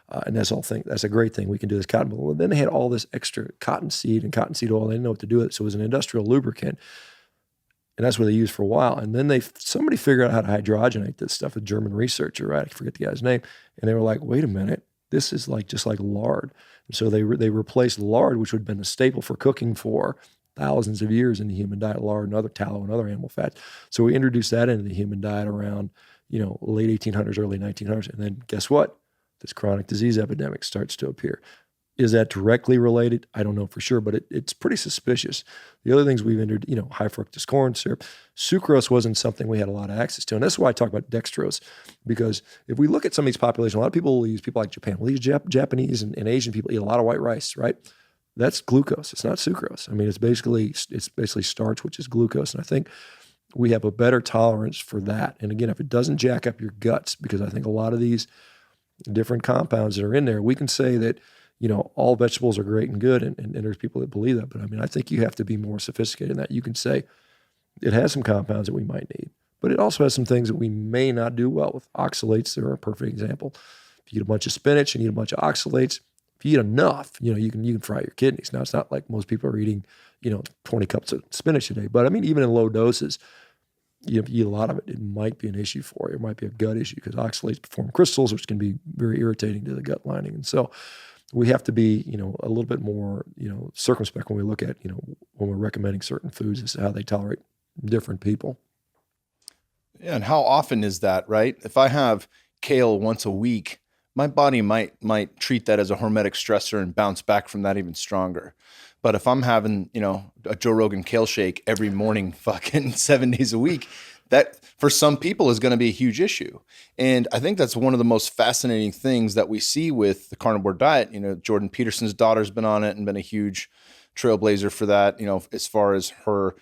And that's a great thing. We can do this cotton. But then they had all this extra cottonseed and cottonseed oil. They didn't know what to do with it. So it was an industrial lubricant. And that's what they used for a while. And then somebody figured out how to hydrogenate this stuff, a German researcher, right? I forget the guy's name. And they were like, wait a minute, this is just like lard. And so they replaced lard, which would have been a staple for cooking for thousands of years in the human diet, lard and other tallow and other animal fats. So we introduced that into the human diet around, late 1800s, early 1900s. And then guess what? This chronic disease epidemic starts to appear. Is that directly related? I don't know for sure, but it's pretty suspicious. The other things we've entered, high fructose corn syrup, sucrose wasn't something we had a lot of access to. And that's why I talk about dextrose, because if we look at some of these populations, a lot of people will use, people like Japan, well, these Japanese and Asian people eat a lot of white rice, right? That's glucose. It's not sucrose. It's basically starch, which is glucose. And I think we have a better tolerance for that. And again, if it doesn't jack up your guts, because I think a lot of these different compounds that are in there, we can say that, all vegetables are great and good, and there's people that believe that. But I think you have to be more sophisticated in that. You can say it has some compounds that we might need, but it also has some things that we may not do well with. Oxalates, they're a perfect example. If you eat a bunch of spinach and eat a bunch of oxalates, if you eat enough, you can fry your kidneys. Now, it's not like most people are eating, 20 cups of spinach a day, but even in low doses, if you eat a lot of it, it might be an issue for you. It might be a gut issue because oxalates form crystals, which can be very irritating to the gut lining. And so we have to be, a little bit more, circumspect when we look at, when we're recommending certain foods as to how they tolerate different people. Yeah, and how often is that, right? If I have kale once a week, my body might treat that as a hormetic stressor and bounce back from that even stronger. But if I'm having, a Joe Rogan kale shake every morning, fucking 7 days a week, that for some people is going to be a huge issue. And I think that's one of the most fascinating things that we see with the carnivore diet. Jordan Peterson's daughter's been on it and been a huge trailblazer for that, as far as her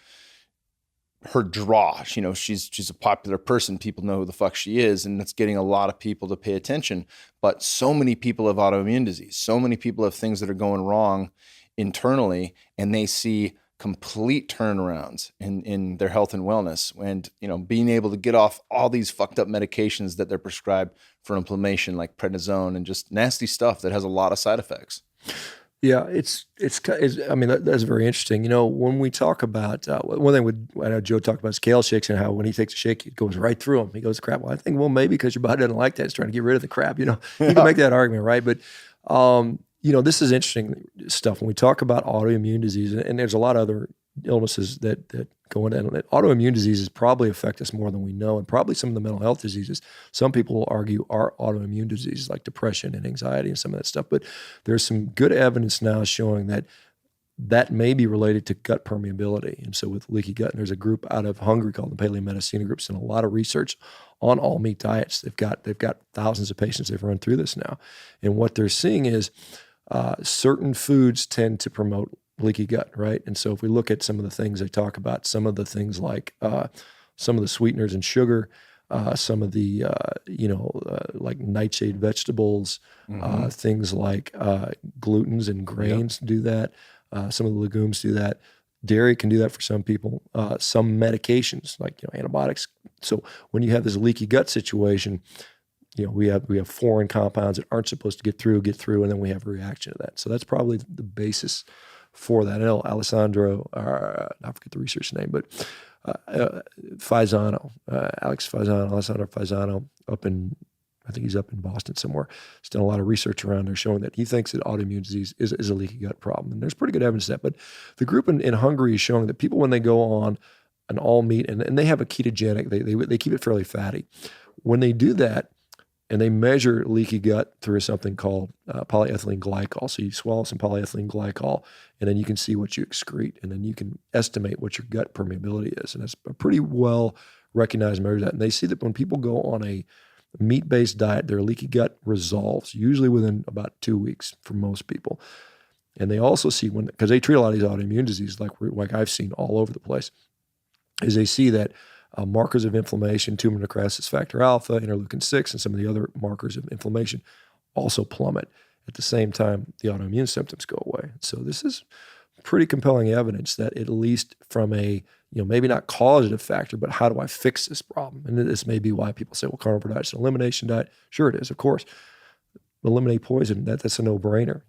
draw. She's a popular person. People know who the fuck she is, and it's getting a lot of people to pay attention. But so many people have autoimmune disease. So many people have things that are going wrong internally, and they see complete turnarounds in their health and wellness. And, being able to get off all these fucked up medications that they're prescribed for inflammation, like prednisone and just nasty stuff that has a lot of side effects. Yeah, that's very interesting. When we talk about, one thing I know Joe talked about kale shakes and how when he takes a shake, it goes right through him. He goes, crap. Well, I think, maybe because your body doesn't like that. It's trying to get rid of the crap, You can make that argument, right? But, this is interesting stuff. When we talk about autoimmune disease, and there's a lot of other illnesses that go into it. Autoimmune diseases probably affect us more than we know, and probably some of the mental health diseases. Some people will argue are autoimmune diseases like depression and anxiety and some of that stuff. But there's some good evidence now showing that may be related to gut permeability. And so with leaky gut, and there's a group out of Hungary called the Paleomedicina groups, and a lot of research on all meat diets. They've got thousands of patients they've run through this now, and what they're seeing is certain foods tend to promote leaky gut, right? And so if we look at some of the things they talk about, some of the things like some of the sweeteners and sugar, some of the like nightshade vegetables, things like glutens and grains do that. Some of the legumes do that. Dairy can do that for some people. Some medications like antibiotics. So when you have this leaky gut situation, we have foreign compounds that aren't supposed to get through, and then we have a reaction to that. So that's probably the basis for that. I know Alessandro, I forget the research name, but Alessandro Faisano I think he's up in Boston somewhere. He's done a lot of research around there showing that he thinks that autoimmune disease is a leaky gut problem. And there's pretty good evidence of that. But the group in Hungary is showing that people, when they go on an all meat, and they have a ketogenic, they keep it fairly fatty. When they do that, and they measure leaky gut through something called polyethylene glycol. So you swallow some polyethylene glycol, and then you can see what you excrete, and then you can estimate what your gut permeability is. And that's a pretty well recognized measure. And they see that when people go on a meat-based diet, their leaky gut resolves, usually within about 2 weeks for most people. And they also see because they treat a lot of these autoimmune diseases like I've seen all over the place, is they see that markers of inflammation, tumor necrosis factor alpha, interleukin-6, and some of the other markers of inflammation also plummet. At the same time, the autoimmune symptoms go away. So this is pretty compelling evidence that at least from a, maybe not causative factor, but how do I fix this problem? And this may be why people say, well, carnivore diet's an elimination diet. Sure it is, of course. Eliminate poison, that's a no-brainer.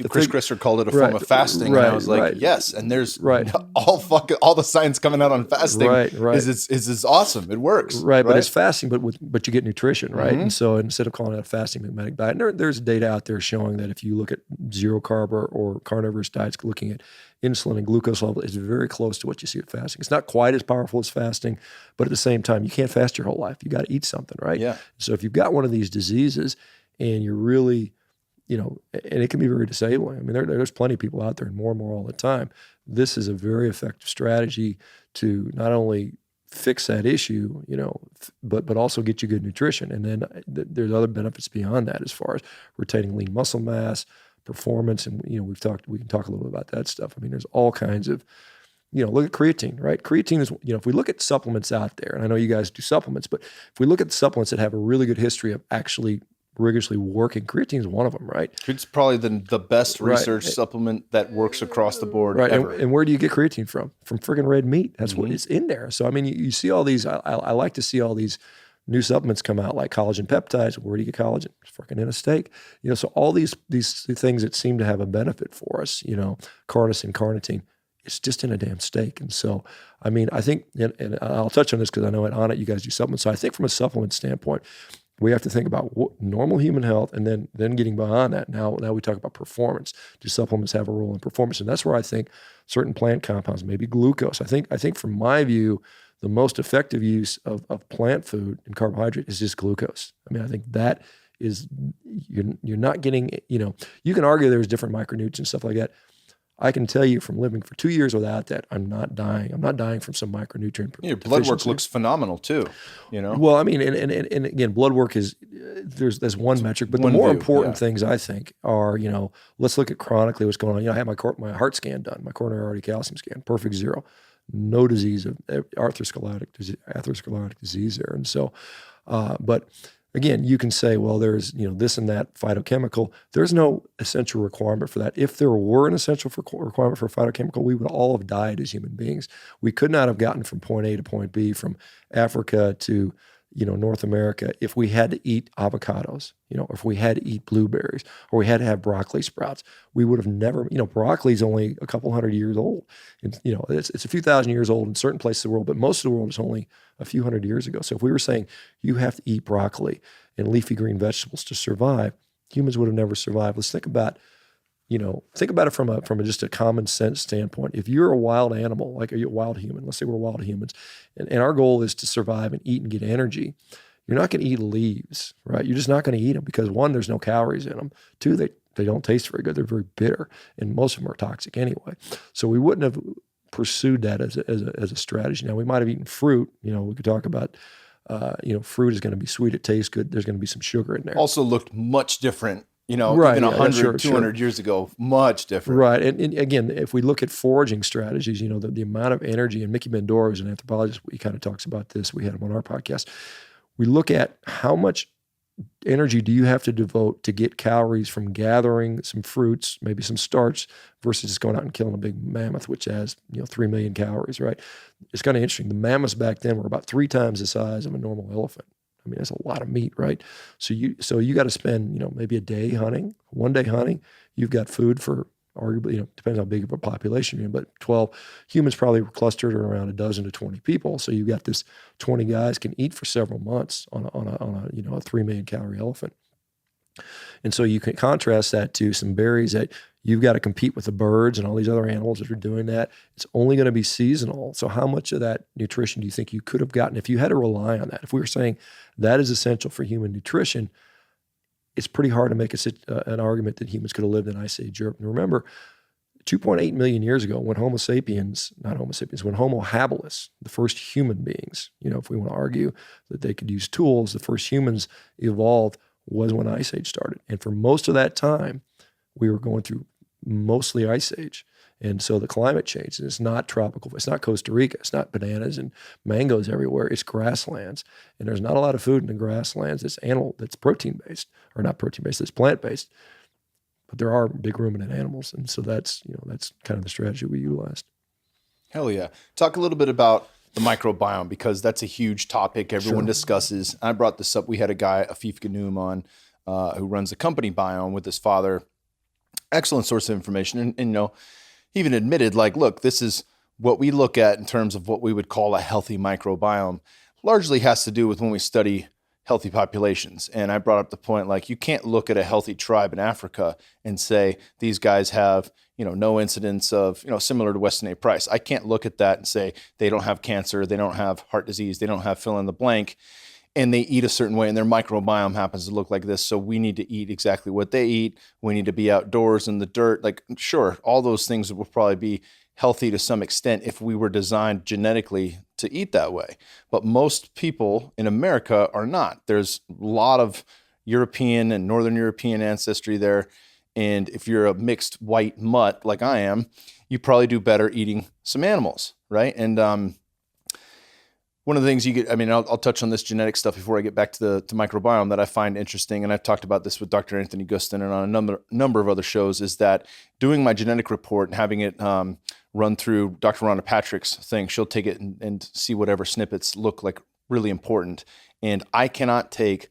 Chris Christer called it a form of fasting, and I was like, yes. And there's all the science coming out on fasting is awesome. It works, right? But it's fasting, but you get nutrition, right? And so instead of calling it a fasting mimetic diet, there's data out there showing that if you look at zero carb or carnivorous diets, looking at insulin and glucose level, it's very close to what you see with fasting. It's not quite as powerful as fasting, but at the same time, you can't fast your whole life. You got to eat something, right? Yeah. So if you've got one of these diseases, and you're really, and it can be very disabling. I mean, there's plenty of people out there, and more all the time. This is a very effective strategy to not only fix that issue, but also get you good nutrition. And then there's other benefits beyond that as far as retaining lean muscle mass, performance, and we can talk a little bit about that stuff. I mean, there's all kinds of, look at creatine, right? Creatine is, if we look at supplements out there, and I know you guys do supplements, but if we look at the supplements that have a really good history of actually rigorously working, creatine is one of them, right? It's probably the best research supplement that works across the board ever. And where do you get creatine from? From friggin' red meat. That's what it's in there. So, I mean, you see all these, I like to see all these new supplements come out like collagen peptides. Where do you get collagen? It's freaking in a steak. So all these things that seem to have a benefit for us, carnosine, carnitine, it's just in a damn steak. And so, I mean, I think, and I'll touch on this because I know at Onnit you guys do supplements. So I think from a supplement standpoint, we have to think about what normal human health, and then getting beyond that. Now we talk about performance. Do supplements have a role in performance? And that's where I think certain plant compounds, maybe glucose. I think from my view, the most effective use of plant food and carbohydrate is just glucose. I mean, I think that is, you're not getting, you can argue there's different micronutrients and stuff like that. I can tell you from living for 2 years without that, I'm not dying. I'm not dying from some micronutrient Your blood work looks phenomenal too, Well, I mean, and again, blood work is, there's one metric, but the more important things I think are, let's look at chronically what's going on. I had my heart scan done, my coronary artery calcium scan, perfect 0. No disease of atherosclerotic disease there. And so, but again, you can say, well, there's, this and that phytochemical. There's no essential requirement for that. If there were an essential requirement for a phytochemical, we would all have died as human beings. We could not have gotten from point A to point B, from Africa to, North America, if we had to eat avocados, if we had to eat blueberries, or we had to have broccoli sprouts. We would have never, broccoli is only a couple hundred years old. And, it's a few thousand years old in certain places of the world, but most of the world is only a few hundred years ago. So if we were saying you have to eat broccoli and leafy green vegetables to survive, humans would have never survived. Let's think about, it from just a common sense standpoint. If you're a wild animal, like a wild human, let's say we're wild humans, and our goal is to survive and eat and get energy, you're not going to eat leaves, right? You're just not going to eat them because, one, there's no calories in them. Two, they don't taste very good. They're very bitter, and most of them are toxic anyway. So we wouldn't have pursued that as a strategy. Now, we might have eaten fruit. We could talk about, fruit is going to be sweet. It tastes good. There's going to be some sugar in there. Also looked much different. Right, even 100, 200 years ago, much different. Right. And again, if we look at foraging strategies, the amount of energy, and Mickey Bendora, who's an anthropologist, he kind of talks about this. We had him on our podcast. We look at how much energy do you have to devote to get calories from gathering some fruits, maybe some starch, versus just going out and killing a big mammoth, which has, 3 million calories, right? It's kind of interesting. The mammoths back then were about 3 times the size of a normal elephant. I mean, that's a lot of meat, right? So you got to spend, maybe a day hunting, 1 day hunting. You've got food for arguably, depends how big of a population you're in, but 12 humans probably were clustered around a dozen to 20 people. So you've got this 20 guys can eat for several months on a 3 million calorie elephant. And so you can contrast that to some berries that you've got to compete with the birds and all these other animals that are doing that. It's only going to be seasonal. So how much of that nutrition do you think you could have gotten if you had to rely on that? If we were saying that is essential for human nutrition, it's pretty hard to make an argument that humans could have lived in Ice Age Europe. And remember, 2.8 million years ago, when when Homo habilis, the first human beings, if we want to argue that they could use tools, the first humans evolved was when Ice Age started. And for most of that time, we were going through mostly Ice Age. And so the climate change, and it's not tropical, it's not Costa Rica, it's not bananas and mangoes everywhere, it's grasslands. And there's not a lot of food in the grasslands that's protein-based, or not protein-based, it's plant-based. But there are big ruminant animals. And so that's kind of the strategy we utilized. Hell yeah. Talk a little bit about the microbiome, because that's a huge topic everyone discusses. I brought this up. We had a guy, Afif Ganoum, on who runs the company Biome with his father. Excellent source of information. And he even admitted, look, this is what we look at in terms of what we would call a healthy microbiome. Largely has to do with when we study healthy populations. And I brought up the point, you can't look at a healthy tribe in Africa and say these guys have, no incidence of, similar to Weston A. Price. I can't look at that and say they don't have cancer, they don't have heart disease, they don't have fill in the blank, and they eat a certain way and their microbiome happens to look like this. So we need to eat exactly what they eat. We need to be outdoors in the dirt. Sure, all those things will probably be healthy to some extent if we were designed genetically to eat that way. But most people in America are not. There's a lot of European and Northern European ancestry there. And if you're a mixed white mutt like I am, you probably do better eating some animals, right? And one of the things I'll touch on this genetic stuff before I get back to microbiome that I find interesting, and I've talked about this with Dr. Anthony Gustin and on a number of other shows, is that doing my genetic report and having it run through Dr. Rhonda Patrick's thing, she'll take it and see whatever snippets look like really important. And I cannot take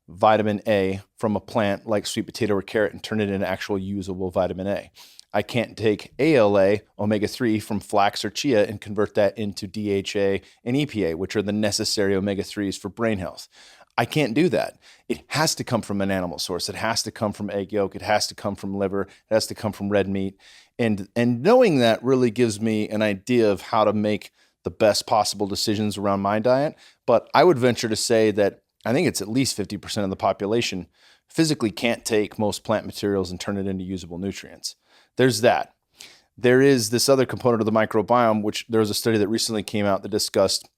vitamin A from a plant like sweet potato or carrot and turn it into actual usable vitamin A. I can't take ALA, omega-3, from flax or chia and convert that into DHA and EPA, which are the necessary omega-3s for brain health. I can't do that. It has to come from an animal source. It has to come from egg yolk. It has to come from liver. It has to come from red meat. And knowing that really gives me an idea of how to make the best possible decisions around my diet. But I would venture to say that I think it's at least 50% of the population physically can't take most plant materials and turn it into usable nutrients. There's that. There is this other component of the microbiome, which there was a study that recently came out that discussed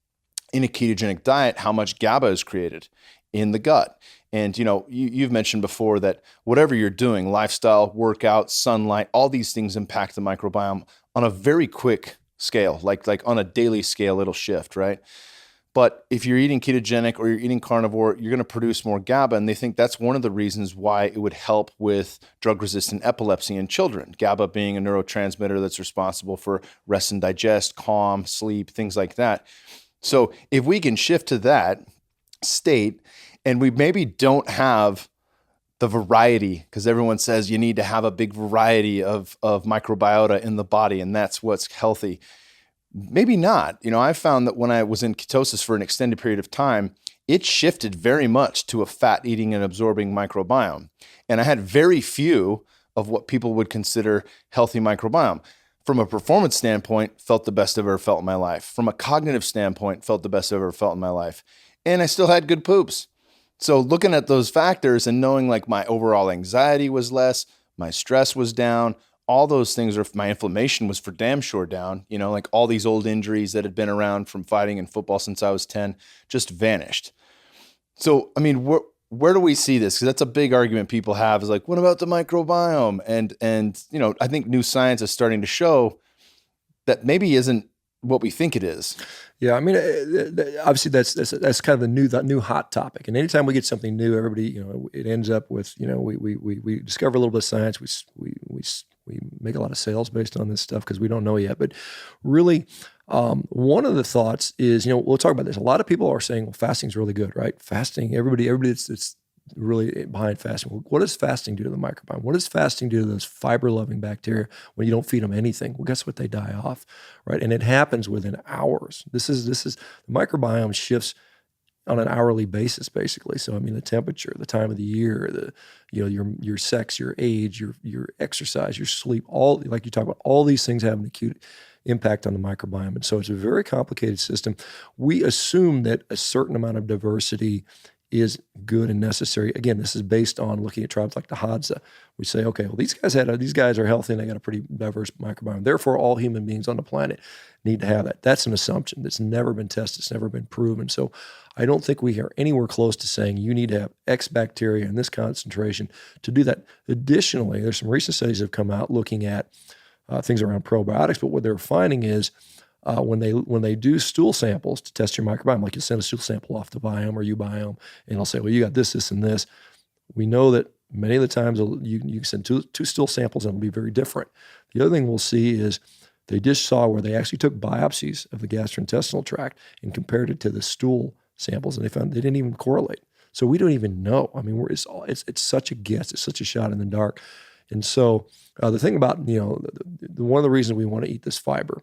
in a ketogenic diet how much GABA is created in the gut. And you've mentioned before that whatever you're doing, lifestyle, workout, sunlight, all these things impact the microbiome on a very quick scale, like on a daily scale, it'll shift, right? But if you're eating ketogenic or you're eating carnivore, you're going to produce more GABA. And they think that's one of the reasons why it would help with drug-resistant epilepsy in children. GABA being a neurotransmitter that's responsible for rest and digest, calm, sleep, things like that. So if we can shift to that state and we maybe don't have the variety, because everyone says you need to have a big variety of microbiota in the body and that's what's healthy. Maybe not. I found that when I was in ketosis for an extended period of time, it shifted very much to a fat eating and absorbing microbiome. And I had very few of what people would consider healthy microbiome. From a performance standpoint, felt the best I've ever felt in my life. From a cognitive standpoint, felt the best I've ever felt in my life. And I still had good poops. So looking at those factors and knowing like my overall anxiety was less, my stress was down, all those things, or my inflammation was for damn sure down, like all these old injuries that had been around from fighting in football since I was 10 just vanished. So, I mean, where do we see this? Because that's a big argument people have is like, what about the microbiome? And I think new science is starting to show that maybe isn't what we think it is. Yeah, I mean, obviously that's kind of the new hot topic. And anytime we get something new, everybody, it ends up with, we discover a little bit of science. We make a lot of sales based on this stuff because we don't know yet. But really, one of the thoughts is, we'll talk about this. A lot of people are saying, well, fasting's really good, right? Fasting, everybody it's really behind fasting. Well, what does fasting do to the microbiome? What does fasting do to those fiber-loving bacteria when you don't feed them anything? Well, guess what? They die off, right? And it happens within hours. This is the microbiome shifts on an hourly basis, basically. So, I mean, the temperature, the time of the year, your sex, your age, your exercise, your sleep, all, like you talk about, all these things have an acute impact on the microbiome. And so it's a very complicated system. We assume that a certain amount of diversity is good and necessary. Again, this is based on looking at tribes like the Hadza. We say, okay, well, these guys are healthy and they got a pretty diverse microbiome. Therefore, all human beings on the planet need to have that. That's an assumption that's never been tested. It's never been proven. So I don't think we are anywhere close to saying you need to have X bacteria in this concentration to do that. Additionally, there's some recent studies that have come out looking at things around probiotics, but what they're finding is when they do stool samples to test your microbiome, like you send a stool sample off to Biome or Ubiome, and they'll say, well, you got this, this, and this. We know that many of the times you send two stool samples and it'll be very different. The other thing we'll see is they just saw where they actually took biopsies of the gastrointestinal tract and compared it to the stool samples, and they found they didn't even correlate. So we don't even know. I mean, it's such a guess. It's such a shot in the dark. And so the thing about, one of the reasons we want to eat this fiber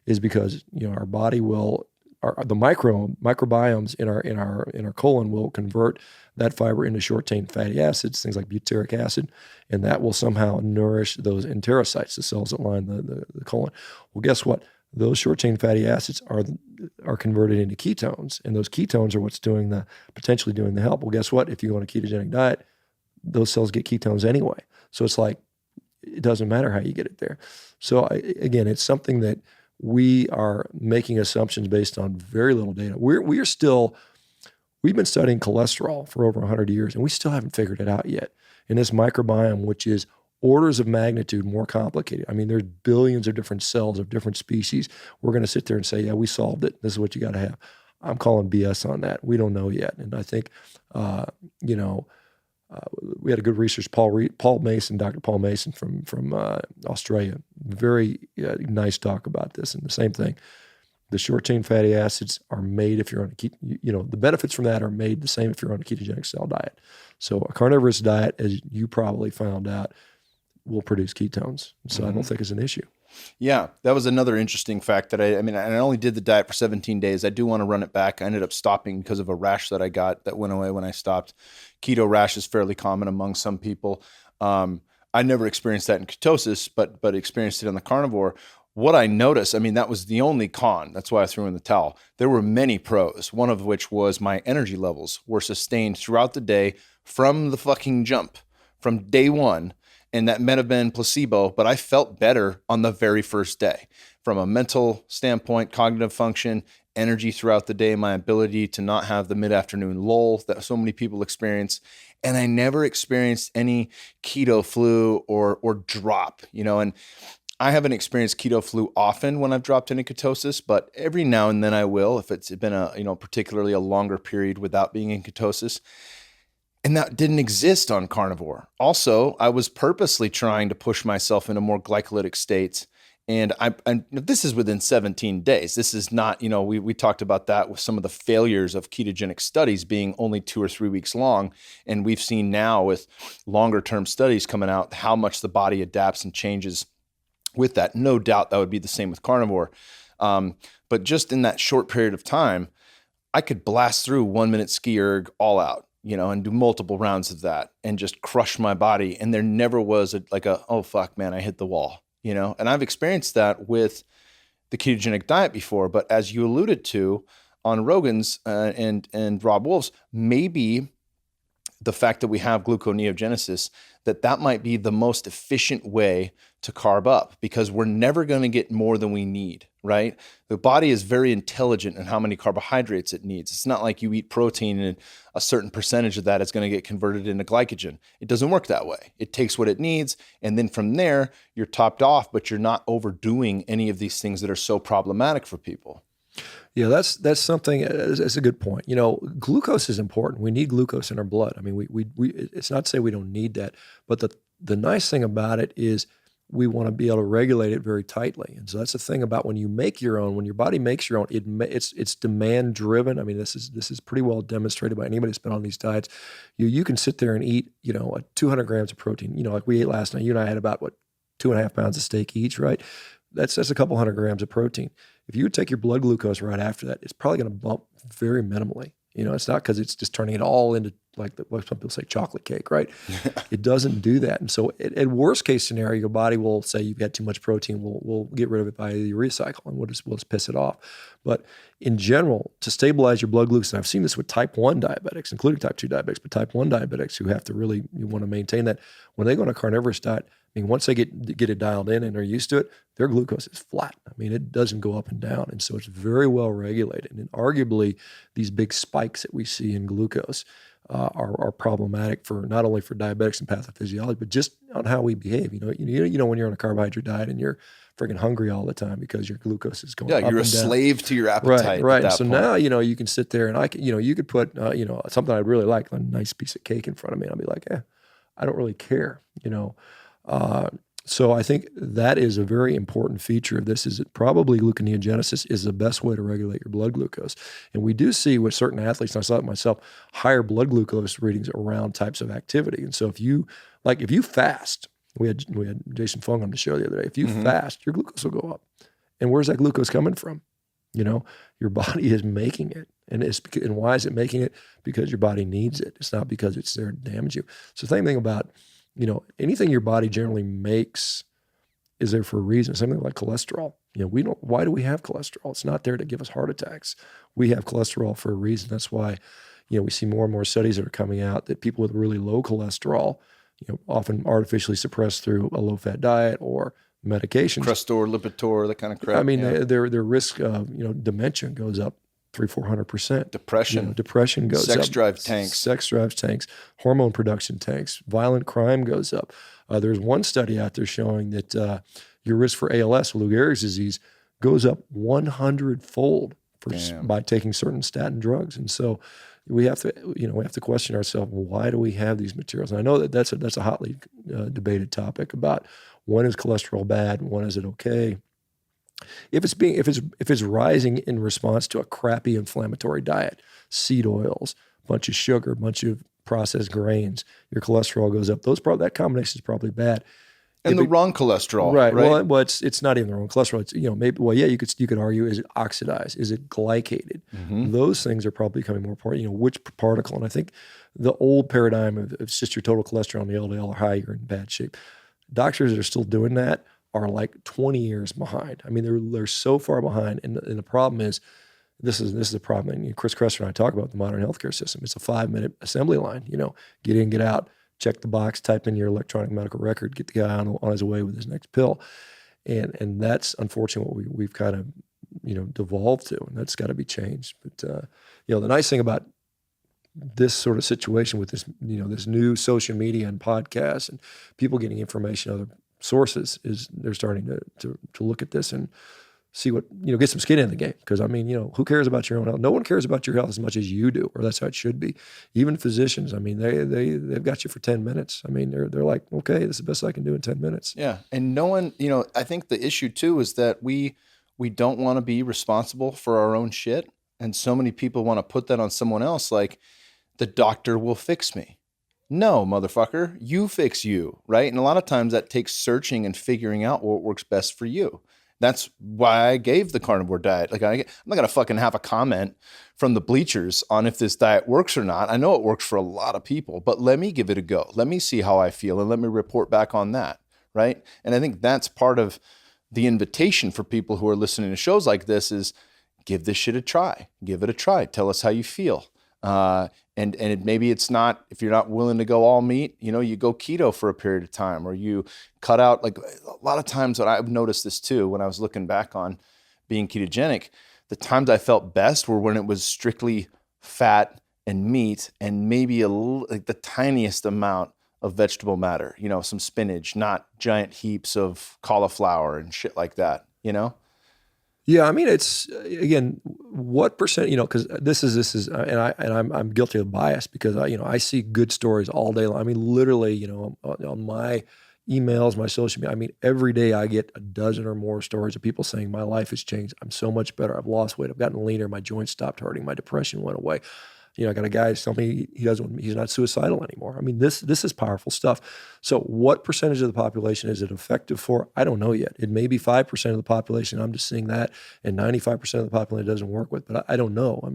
is because our body will, the microbiomes in our colon will convert that fiber into short-chain fatty acids, things like butyric acid, and that will somehow nourish those enterocytes, the cells that line the colon. Well, guess what? Those short-chain fatty acids are converted into ketones, and those ketones are what's potentially doing the help. Well, guess what? If you go on a ketogenic diet, those cells get ketones anyway. So it's like it doesn't matter how you get it there. So again, it's something that we are making assumptions based on very little data. We've been studying cholesterol for over 100 years, and we still haven't figured it out yet. And this microbiome, which is orders of magnitude more complicated. I mean, there's billions of different cells of different species. We're going to sit there and say, yeah, we solved it. This is what you got to have. I'm calling BS on that. We don't know yet. And I think, we had a good researcher, Paul Mason, Dr. Paul Mason from Australia. Very nice talk about this. And the same thing, the short chain fatty acids are made if you're on a the benefits from that are made the same if you're on a ketogenic cell diet. So a carnivorous diet, as you probably found out, will produce ketones. So I don't think it's an issue. Yeah, that was another interesting fact that I mean, I only did the diet for 17 days. I do want to run it back. I ended up stopping because of a rash that I got that went away when I stopped. Keto rash is fairly common among some people. I never experienced that in ketosis, but experienced it on the carnivore. What I noticed, I mean, that was the only con. That's why I threw in the towel. There were many pros, one of which was my energy levels were sustained throughout the day from the fucking jump, from day one. And that may have been placebo, but I felt better on the very first day from a mental standpoint, cognitive function, energy throughout the day, my ability to not have the mid-afternoon lull that so many people experience. And I never experienced any keto flu or drop, and I haven't experienced keto flu often when I've dropped into ketosis, but every now and then I will if it's been particularly a longer period without being in ketosis. And that didn't exist on carnivore. Also, I was purposely trying to push myself into more glycolytic states. And this is within 17 days. This is not, we talked about that with some of the failures of ketogenic studies being only 2 or 3 weeks long. And we've seen now with longer term studies coming out how much the body adapts and changes with that. No doubt that would be the same with carnivore. But just in that short period of time, I could blast through 1 minute ski erg all out. And do multiple rounds of that and just crush my body. And there never was oh fuck, man, I hit the wall, and I've experienced that with the ketogenic diet before. But as you alluded to on Rogan's and Rob Wolf's, maybe the fact that we have gluconeogenesis, that might be the most efficient way to carb up because we're never going to get more than we need, right? The body is very intelligent in how many carbohydrates it needs. It's not like you eat protein and a certain percentage of that is going to get converted into glycogen. It doesn't work that way. It takes what it needs. And then from there, you're topped off, but you're not overdoing any of these things that are so problematic for people. Yeah, that's something. That's a good point. Glucose is important. We need glucose in our blood. I mean, we it's not to say we don't need that, but the nice thing about it is we want to be able to regulate it very tightly. And so that's the thing about when you make your own. When your body makes your own, it's demand driven. I mean, this is pretty well demonstrated by anybody that's been on these diets. You can sit there and eat 200 grams of protein. Like we ate last night. You and I had about 2.5 pounds of steak each, right? That's a couple hundred grams of protein. If you would take your blood glucose right after that, it's probably going to bump very minimally. It's not because it's just turning it all into what some people say chocolate cake, right? It doesn't do that. And so at worst case scenario, your body will say you've got too much protein. We'll get rid of it by the urea cycle and we'll just piss it off. But in general, to stabilize your blood glucose, and I've seen this with type 1 diabetics, including type 2 diabetics, but type 1 diabetics who have to really, you want to maintain that. When they go on a carnivorous diet, I mean, once they get it dialed in and they're used to it, their glucose is flat. I mean, it doesn't go up and down. And so it's very well regulated. And arguably, these big spikes that we see in glucose are problematic for not only for diabetics and pathophysiology, but just on how we behave. When you're on a carbohydrate diet and you're freaking hungry all the time because your glucose is going up and down. Yeah, you're a slave to your appetite. Right. At that so point. now, you can sit there and you could put, something I'd really like, a nice piece of cake in front of me. And I'll be like, I don't really care, So I think that is a very important feature of this is that probably gluconeogenesis is the best way to regulate your blood glucose. And we do see with certain athletes, and I saw it myself, higher blood glucose readings around types of activity. And so if you fast, we had Jason Fung on the show the other day. If you fast, your glucose will go up. And where's that glucose coming from? Your body is making it. And why is it making it? Because your body needs it. It's not because it's there to damage you. So the same thing about anything your body generally makes is there for a reason. Something like cholesterol. Why do we have cholesterol? It's not there to give us heart attacks. We have cholesterol for a reason. That's why, we see more and more studies that are coming out that people with really low cholesterol, often artificially suppressed through a low-fat diet or medications. Crestor, Lipitor, that kind of crap. I mean, their risk of, dementia goes up 300-400%. Depression goes up. Sex drive tanks. Hormone production tanks. Violent crime goes up. There's one study out there showing that your risk for ALS, Lou Gehrig's disease, goes up 100-fold by taking certain statin drugs. And so we have to question ourselves, why do we have these materials? And I know that's a hotly debated topic about when is cholesterol bad, when is it okay. If it's rising in response to a crappy inflammatory diet, seed oils, bunch of sugar, bunch of processed grains, your cholesterol goes up. That combination is probably bad. And the wrong cholesterol, right? right? Well, it's not even the wrong cholesterol. It's, maybe, well, yeah, you could argue, is it oxidized? Is it glycated? Those things are probably becoming more important. Which particle? And I think the old paradigm of it's just your total cholesterol and the LDL are high, you're in bad shape. Doctors that are still doing that are like 20 years behind. I mean, they're so far behind. And the problem is, this is the problem. And Chris Kresser and I talk about the modern healthcare system. It's a 5-minute assembly line. Get in, get out, check the box, type in your electronic medical record, get the guy on his way with his next pill. And that's unfortunately what we've kind of, devolved to, and that's got to be changed. But, the nice thing about this sort of situation with this, this new social media and podcasts and people getting information other sources is they're starting to look at this and see what, get some skin in the game. Because, who cares about your own health? No one cares about your health as much as you do, or that's how it should be. Even physicians, they've got you for 10 minutes. They're like, okay, this is the best I can do in 10 minutes. Yeah. And no one, I think the issue too is that we don't want to be responsible for our own shit. And so many people want to put that on someone else, like the doctor will fix me. No, motherfucker, you fix you, right? And a lot of times that takes searching and figuring out what works best for you. That's why I gave the carnivore diet. Like, I'm not going to fucking have a comment from the bleachers on if this diet works or not. I know it works for a lot of people, but let me give it a go. Let me see how I feel and let me report back on that, right? And I think that's part of the invitation for people who are listening to shows like this is give this shit a try. Give it a try. Tell us how you feel. And maybe it's not, if you're not willing to go all meat, you go keto for a period of time, or you cut out, like a lot of times what I've noticed this too, when I was looking back on being ketogenic, the times I felt best were when it was strictly fat and meat and maybe like the tiniest amount of vegetable matter, some spinach, not giant heaps of cauliflower and shit like that, Yeah, it's, again, what percent, because this is, and I'm guilty of bias because I see good stories all day long. Literally, on my emails, my social media, every day I get a dozen or more stories of people saying my life has changed. I'm so much better. I've lost weight. I've gotten leaner. My joints stopped hurting. My depression went away. I got a guy tell me he's not suicidal anymore. This is powerful stuff. So what percentage of the population is it effective for? I don't know yet. It may be 5% of the population. I'm just seeing that, and 95% of the population it doesn't work with, but I don't know.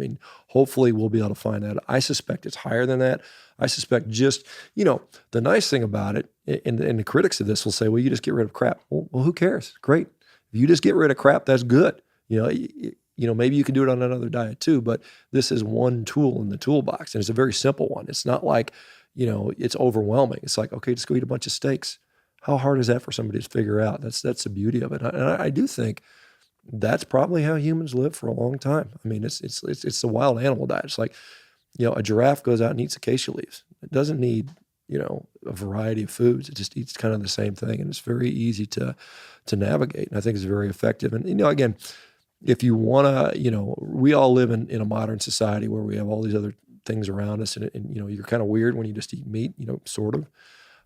Hopefully we'll be able to find out. I suspect it's higher than that. I suspect just, the nice thing about it, and the critics of this will say, well, you just get rid of crap. Well, who cares? Great. If you just get rid of crap, that's good. Maybe you can do it on another diet too, but this is one tool in the toolbox, and it's a very simple one. It's not like, it's overwhelming. It's like, okay, just go eat a bunch of steaks. How hard is that for somebody to figure out? That's the beauty of it. And I do think that's probably how humans live for a long time. It's the wild animal diet. It's like, a giraffe goes out and eats acacia leaves. It doesn't need, a variety of foods. It just eats kind of the same thing, and it's very easy to navigate. And I think it's very effective. And, again, if you want to, we all live in a modern society where we have all these other things around us, and you're kind of weird when you just eat meat, sort of.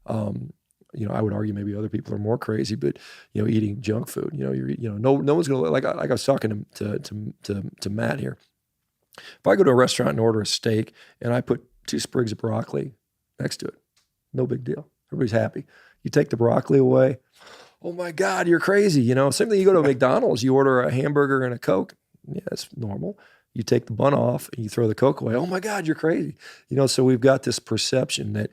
I would argue maybe other people are more crazy, but eating junk food, no one's gonna like I was talking to Matt here. If I go to a restaurant and order a steak and I put 2 sprigs of broccoli next to it, no big deal. Everybody's happy. You take the broccoli away, oh my God, you're crazy. Same thing, you go to McDonald's, you order a hamburger and a Coke. Yeah, that's normal. You take the bun off and you throw the Coke away. Oh my God, you're crazy. So we've got this perception that,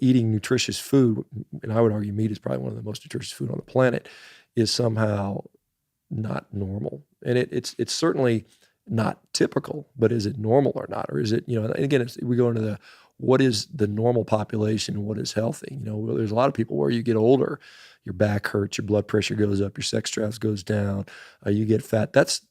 eating nutritious food, and I would argue meat is probably one of the most nutritious food on the planet, is somehow not normal. And it's certainly not typical, but is it normal or not? Or is it, and again, we go into what is the normal population and what is healthy? There's a lot of people where you get older, your back hurts, your blood pressure goes up, your sex drive goes down, you get fat. That's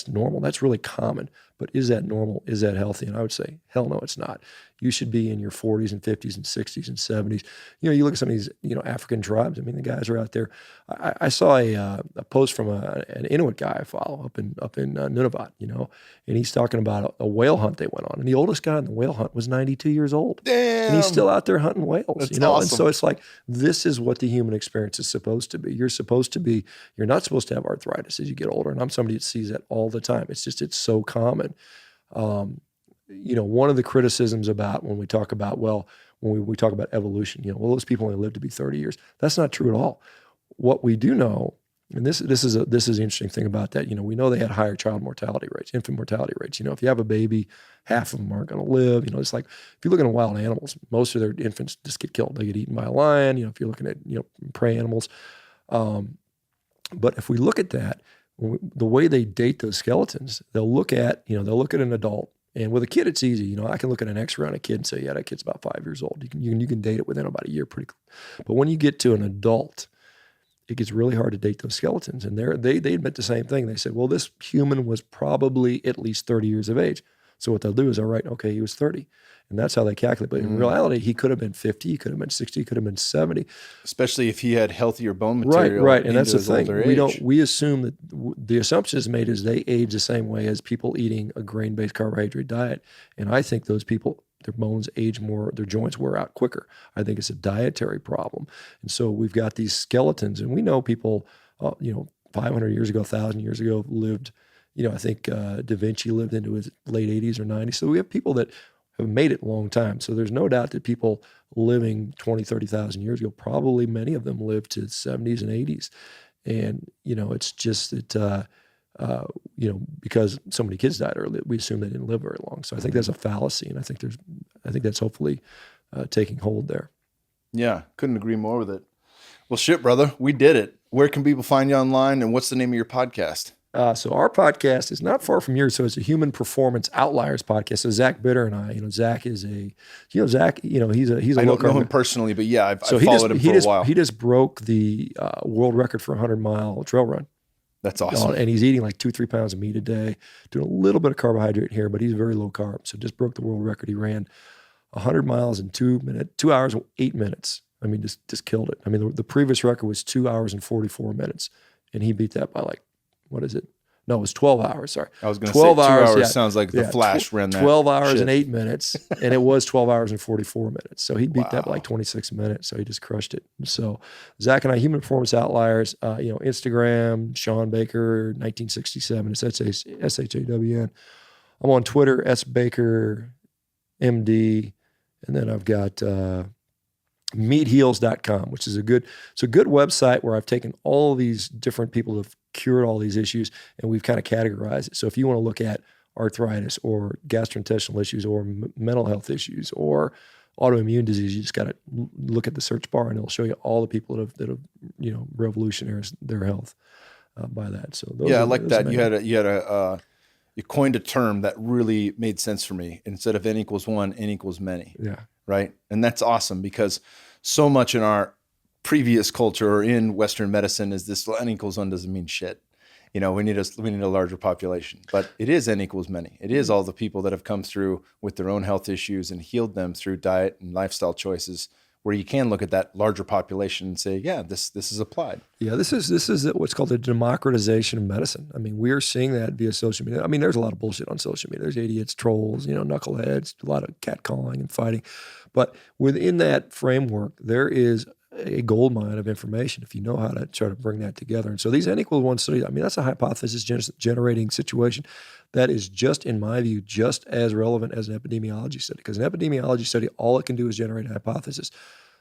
normal. That's really common. But is that normal? Is that healthy? And I would say, hell no, it's not. You should be in your 40s and 50s and 60s and 70s. You look at some of these, African tribes. The guys are out there. I saw a post from an Inuit guy I follow up in Nunavut, and he's talking about a whale hunt they went on. And the oldest guy on the whale hunt was 92 years old. Damn. And he's still out there hunting whales. That's awesome. And so it's like, this is what the human experience is supposed to be. You're not supposed to have arthritis as you get older. And I'm somebody that sees that all the time. It's so common. One of the criticisms about when we talk about, well, when we talk about evolution, well, those people only live to be 30 years. That's not true at all. What we do know, and this is the interesting thing about that, we know they had higher child mortality rates, infant mortality rates. If you have a baby, half of them aren't going to live. It's like if you're looking at wild animals, most of their infants just get killed. They get eaten by a lion. If you're looking at prey animals, but if we look at that, the way they date those skeletons, they'll look at an adult. And with a kid, it's easy. I can look at an X-ray on a kid and say, yeah, that kid's about 5 years old. You can date it within about a year pretty. But when you get to an adult, it gets really hard to date those skeletons. And they admit the same thing. They said, well, this human was probably at least 30 years of age. So what they'll do is, all right, okay, he was 30. And that's how they calculate. But in reality, he could have been 50, he could have been 60, he could have been 70. Especially if he had healthier bone material. Right. And that's the thing. Age. We assume that the assumption is made is they age the same way as people eating a grain-based carbohydrate diet. And I think those people, their bones age more, their joints wear out quicker. I think it's a dietary problem. And so we've got these skeletons, and we know people, 500 years ago, 1,000 years ago lived, I think Da Vinci lived into his late 80s or 90s. So we have people that have made it a long time. So there's no doubt that people living 20, 30,000 years ago, probably many of them lived to 70s and 80s. And, it's just that, because so many kids died early, we assume they didn't live very long. So I think that's a fallacy. And I think that's hopefully taking hold there. Yeah. Couldn't agree more with it. Well, shit, brother, we did it. Where can people find you online, and what's the name of your podcast? So our podcast is not far from yours. So it's a Human Performance Outliers podcast. So Zach Bitter and I, Zach is Zach, he's a I don't know him personally, but yeah, I've followed him for a while. He just broke the world record for a 100-mile trail run. That's awesome. And he's eating like 2-3 pounds of meat a day, doing a little bit of carbohydrate here, but he's very low carb. So just broke the world record. He ran 100 miles in 2 hours and 8 minutes. I mean, just killed it. I mean, the previous record was 2 hours and 44 minutes, and he beat that by like, what is it? No, it was 12 hours. Sorry. I was going to say 2 hours sounds like the Flash ran that. 12 hours and 8 minutes, and it was 12 hours and 44 minutes. So he beat that by like 26 minutes. So he just crushed it. So Zach and I, Human Performance Outliers, Instagram, Shawn Baker, 1967. It's SHAWN. I'm on Twitter, SBakerMD, and then I've got meatheals.com, which is a good website where I've taken all these different people who have cured all these issues, and we've kind of categorized it. So if you want to look at arthritis or gastrointestinal issues or mental health issues or autoimmune disease, you just got to look at the search bar, and it'll show you all the people that have revolutionized their health by that. So I like that. You coined a term that really made sense for me. Instead of N equals one, N equals many. Yeah. Right. And that's awesome, because so much in our previous culture or in Western medicine is this N equals one doesn't mean shit. We need a larger population, but it is N equals many. It is all the people that have come through with their own health issues and healed them through diet and lifestyle choices, where you can look at that larger population and say, yeah, this is applied. Yeah, this is what's called the democratization of medicine. I mean, we're seeing that via social media. I mean, there's a lot of bullshit on social media. There's idiots, trolls, knuckleheads, a lot of catcalling and fighting. But within that framework, there is a gold mine of information if you know how to try to bring that together. And so these N equals one studies, I mean, that's a hypothesis generating situation that is just, in my view, just as relevant as an epidemiology study. Because an epidemiology study, all it can do is generate a hypothesis.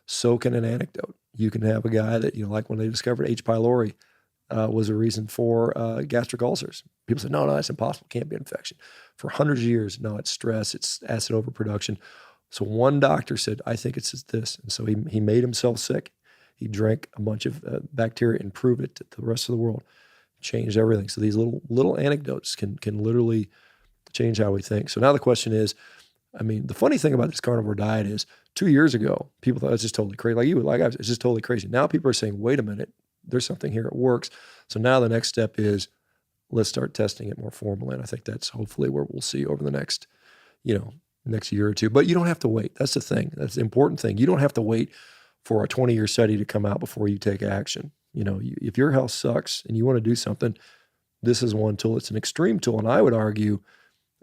So can an anecdote. You can have a guy that, like when they discovered H. pylori was a reason for gastric ulcers. People said, no, that's impossible. It can't be an infection. For hundreds of years, no, it's stress, it's acid overproduction. So one doctor said, I think it's this. And so he made himself sick. He drank a bunch of bacteria and proved it to the rest of the world. Changed everything. So these little anecdotes can literally change how we think. So now the question is, I mean, the funny thing about this carnivore diet is 2 years ago, people thought it's just totally crazy. It's just totally crazy. Now people are saying, wait a minute, there's something here, it works. So now the next step is let's start testing it more formally. And I think that's hopefully where we'll see over the next year or two. But you don't have to wait. That's the thing. That's the important thing. You don't have to wait for a 20-year study to come out before you take action. If your health sucks and you want to do something, this is one tool. It's an extreme tool. And I would argue,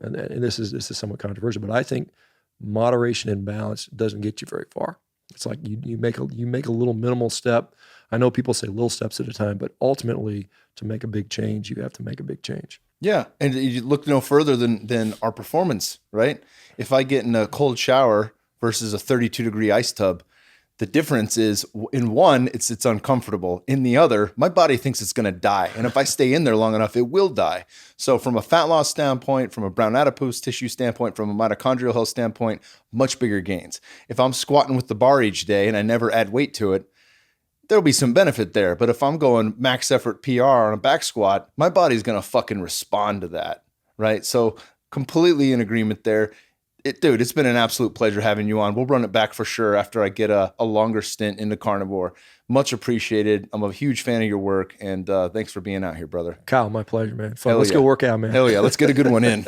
and this is somewhat controversial, but I think moderation and balance doesn't get you very far. It's like you make a little minimal step. I know people say little steps at a time, but ultimately to make a big change, you have to make a big change. Yeah, and you look no further than our performance, right? If I get in a cold shower versus a 32-degree ice tub, the difference is in one, it's uncomfortable. In the other, my body thinks it's going to die. And if I stay in there long enough, it will die. So from a fat loss standpoint, from a brown adipose tissue standpoint, from a mitochondrial health standpoint, much bigger gains. If I'm squatting with the bar each day and I never add weight to it, there'll be some benefit there. But if I'm going max effort PR on a back squat, my body's going to fucking respond to that, right? So completely in agreement there. Dude, it's been an absolute pleasure having you on. We'll run it back for sure after I get a longer stint into carnivore. Much appreciated. I'm a huge fan of your work, and thanks for being out here, brother. Kyle, my pleasure, man. Fun. Let's go work out, man. Hell yeah. Let's get a good one in.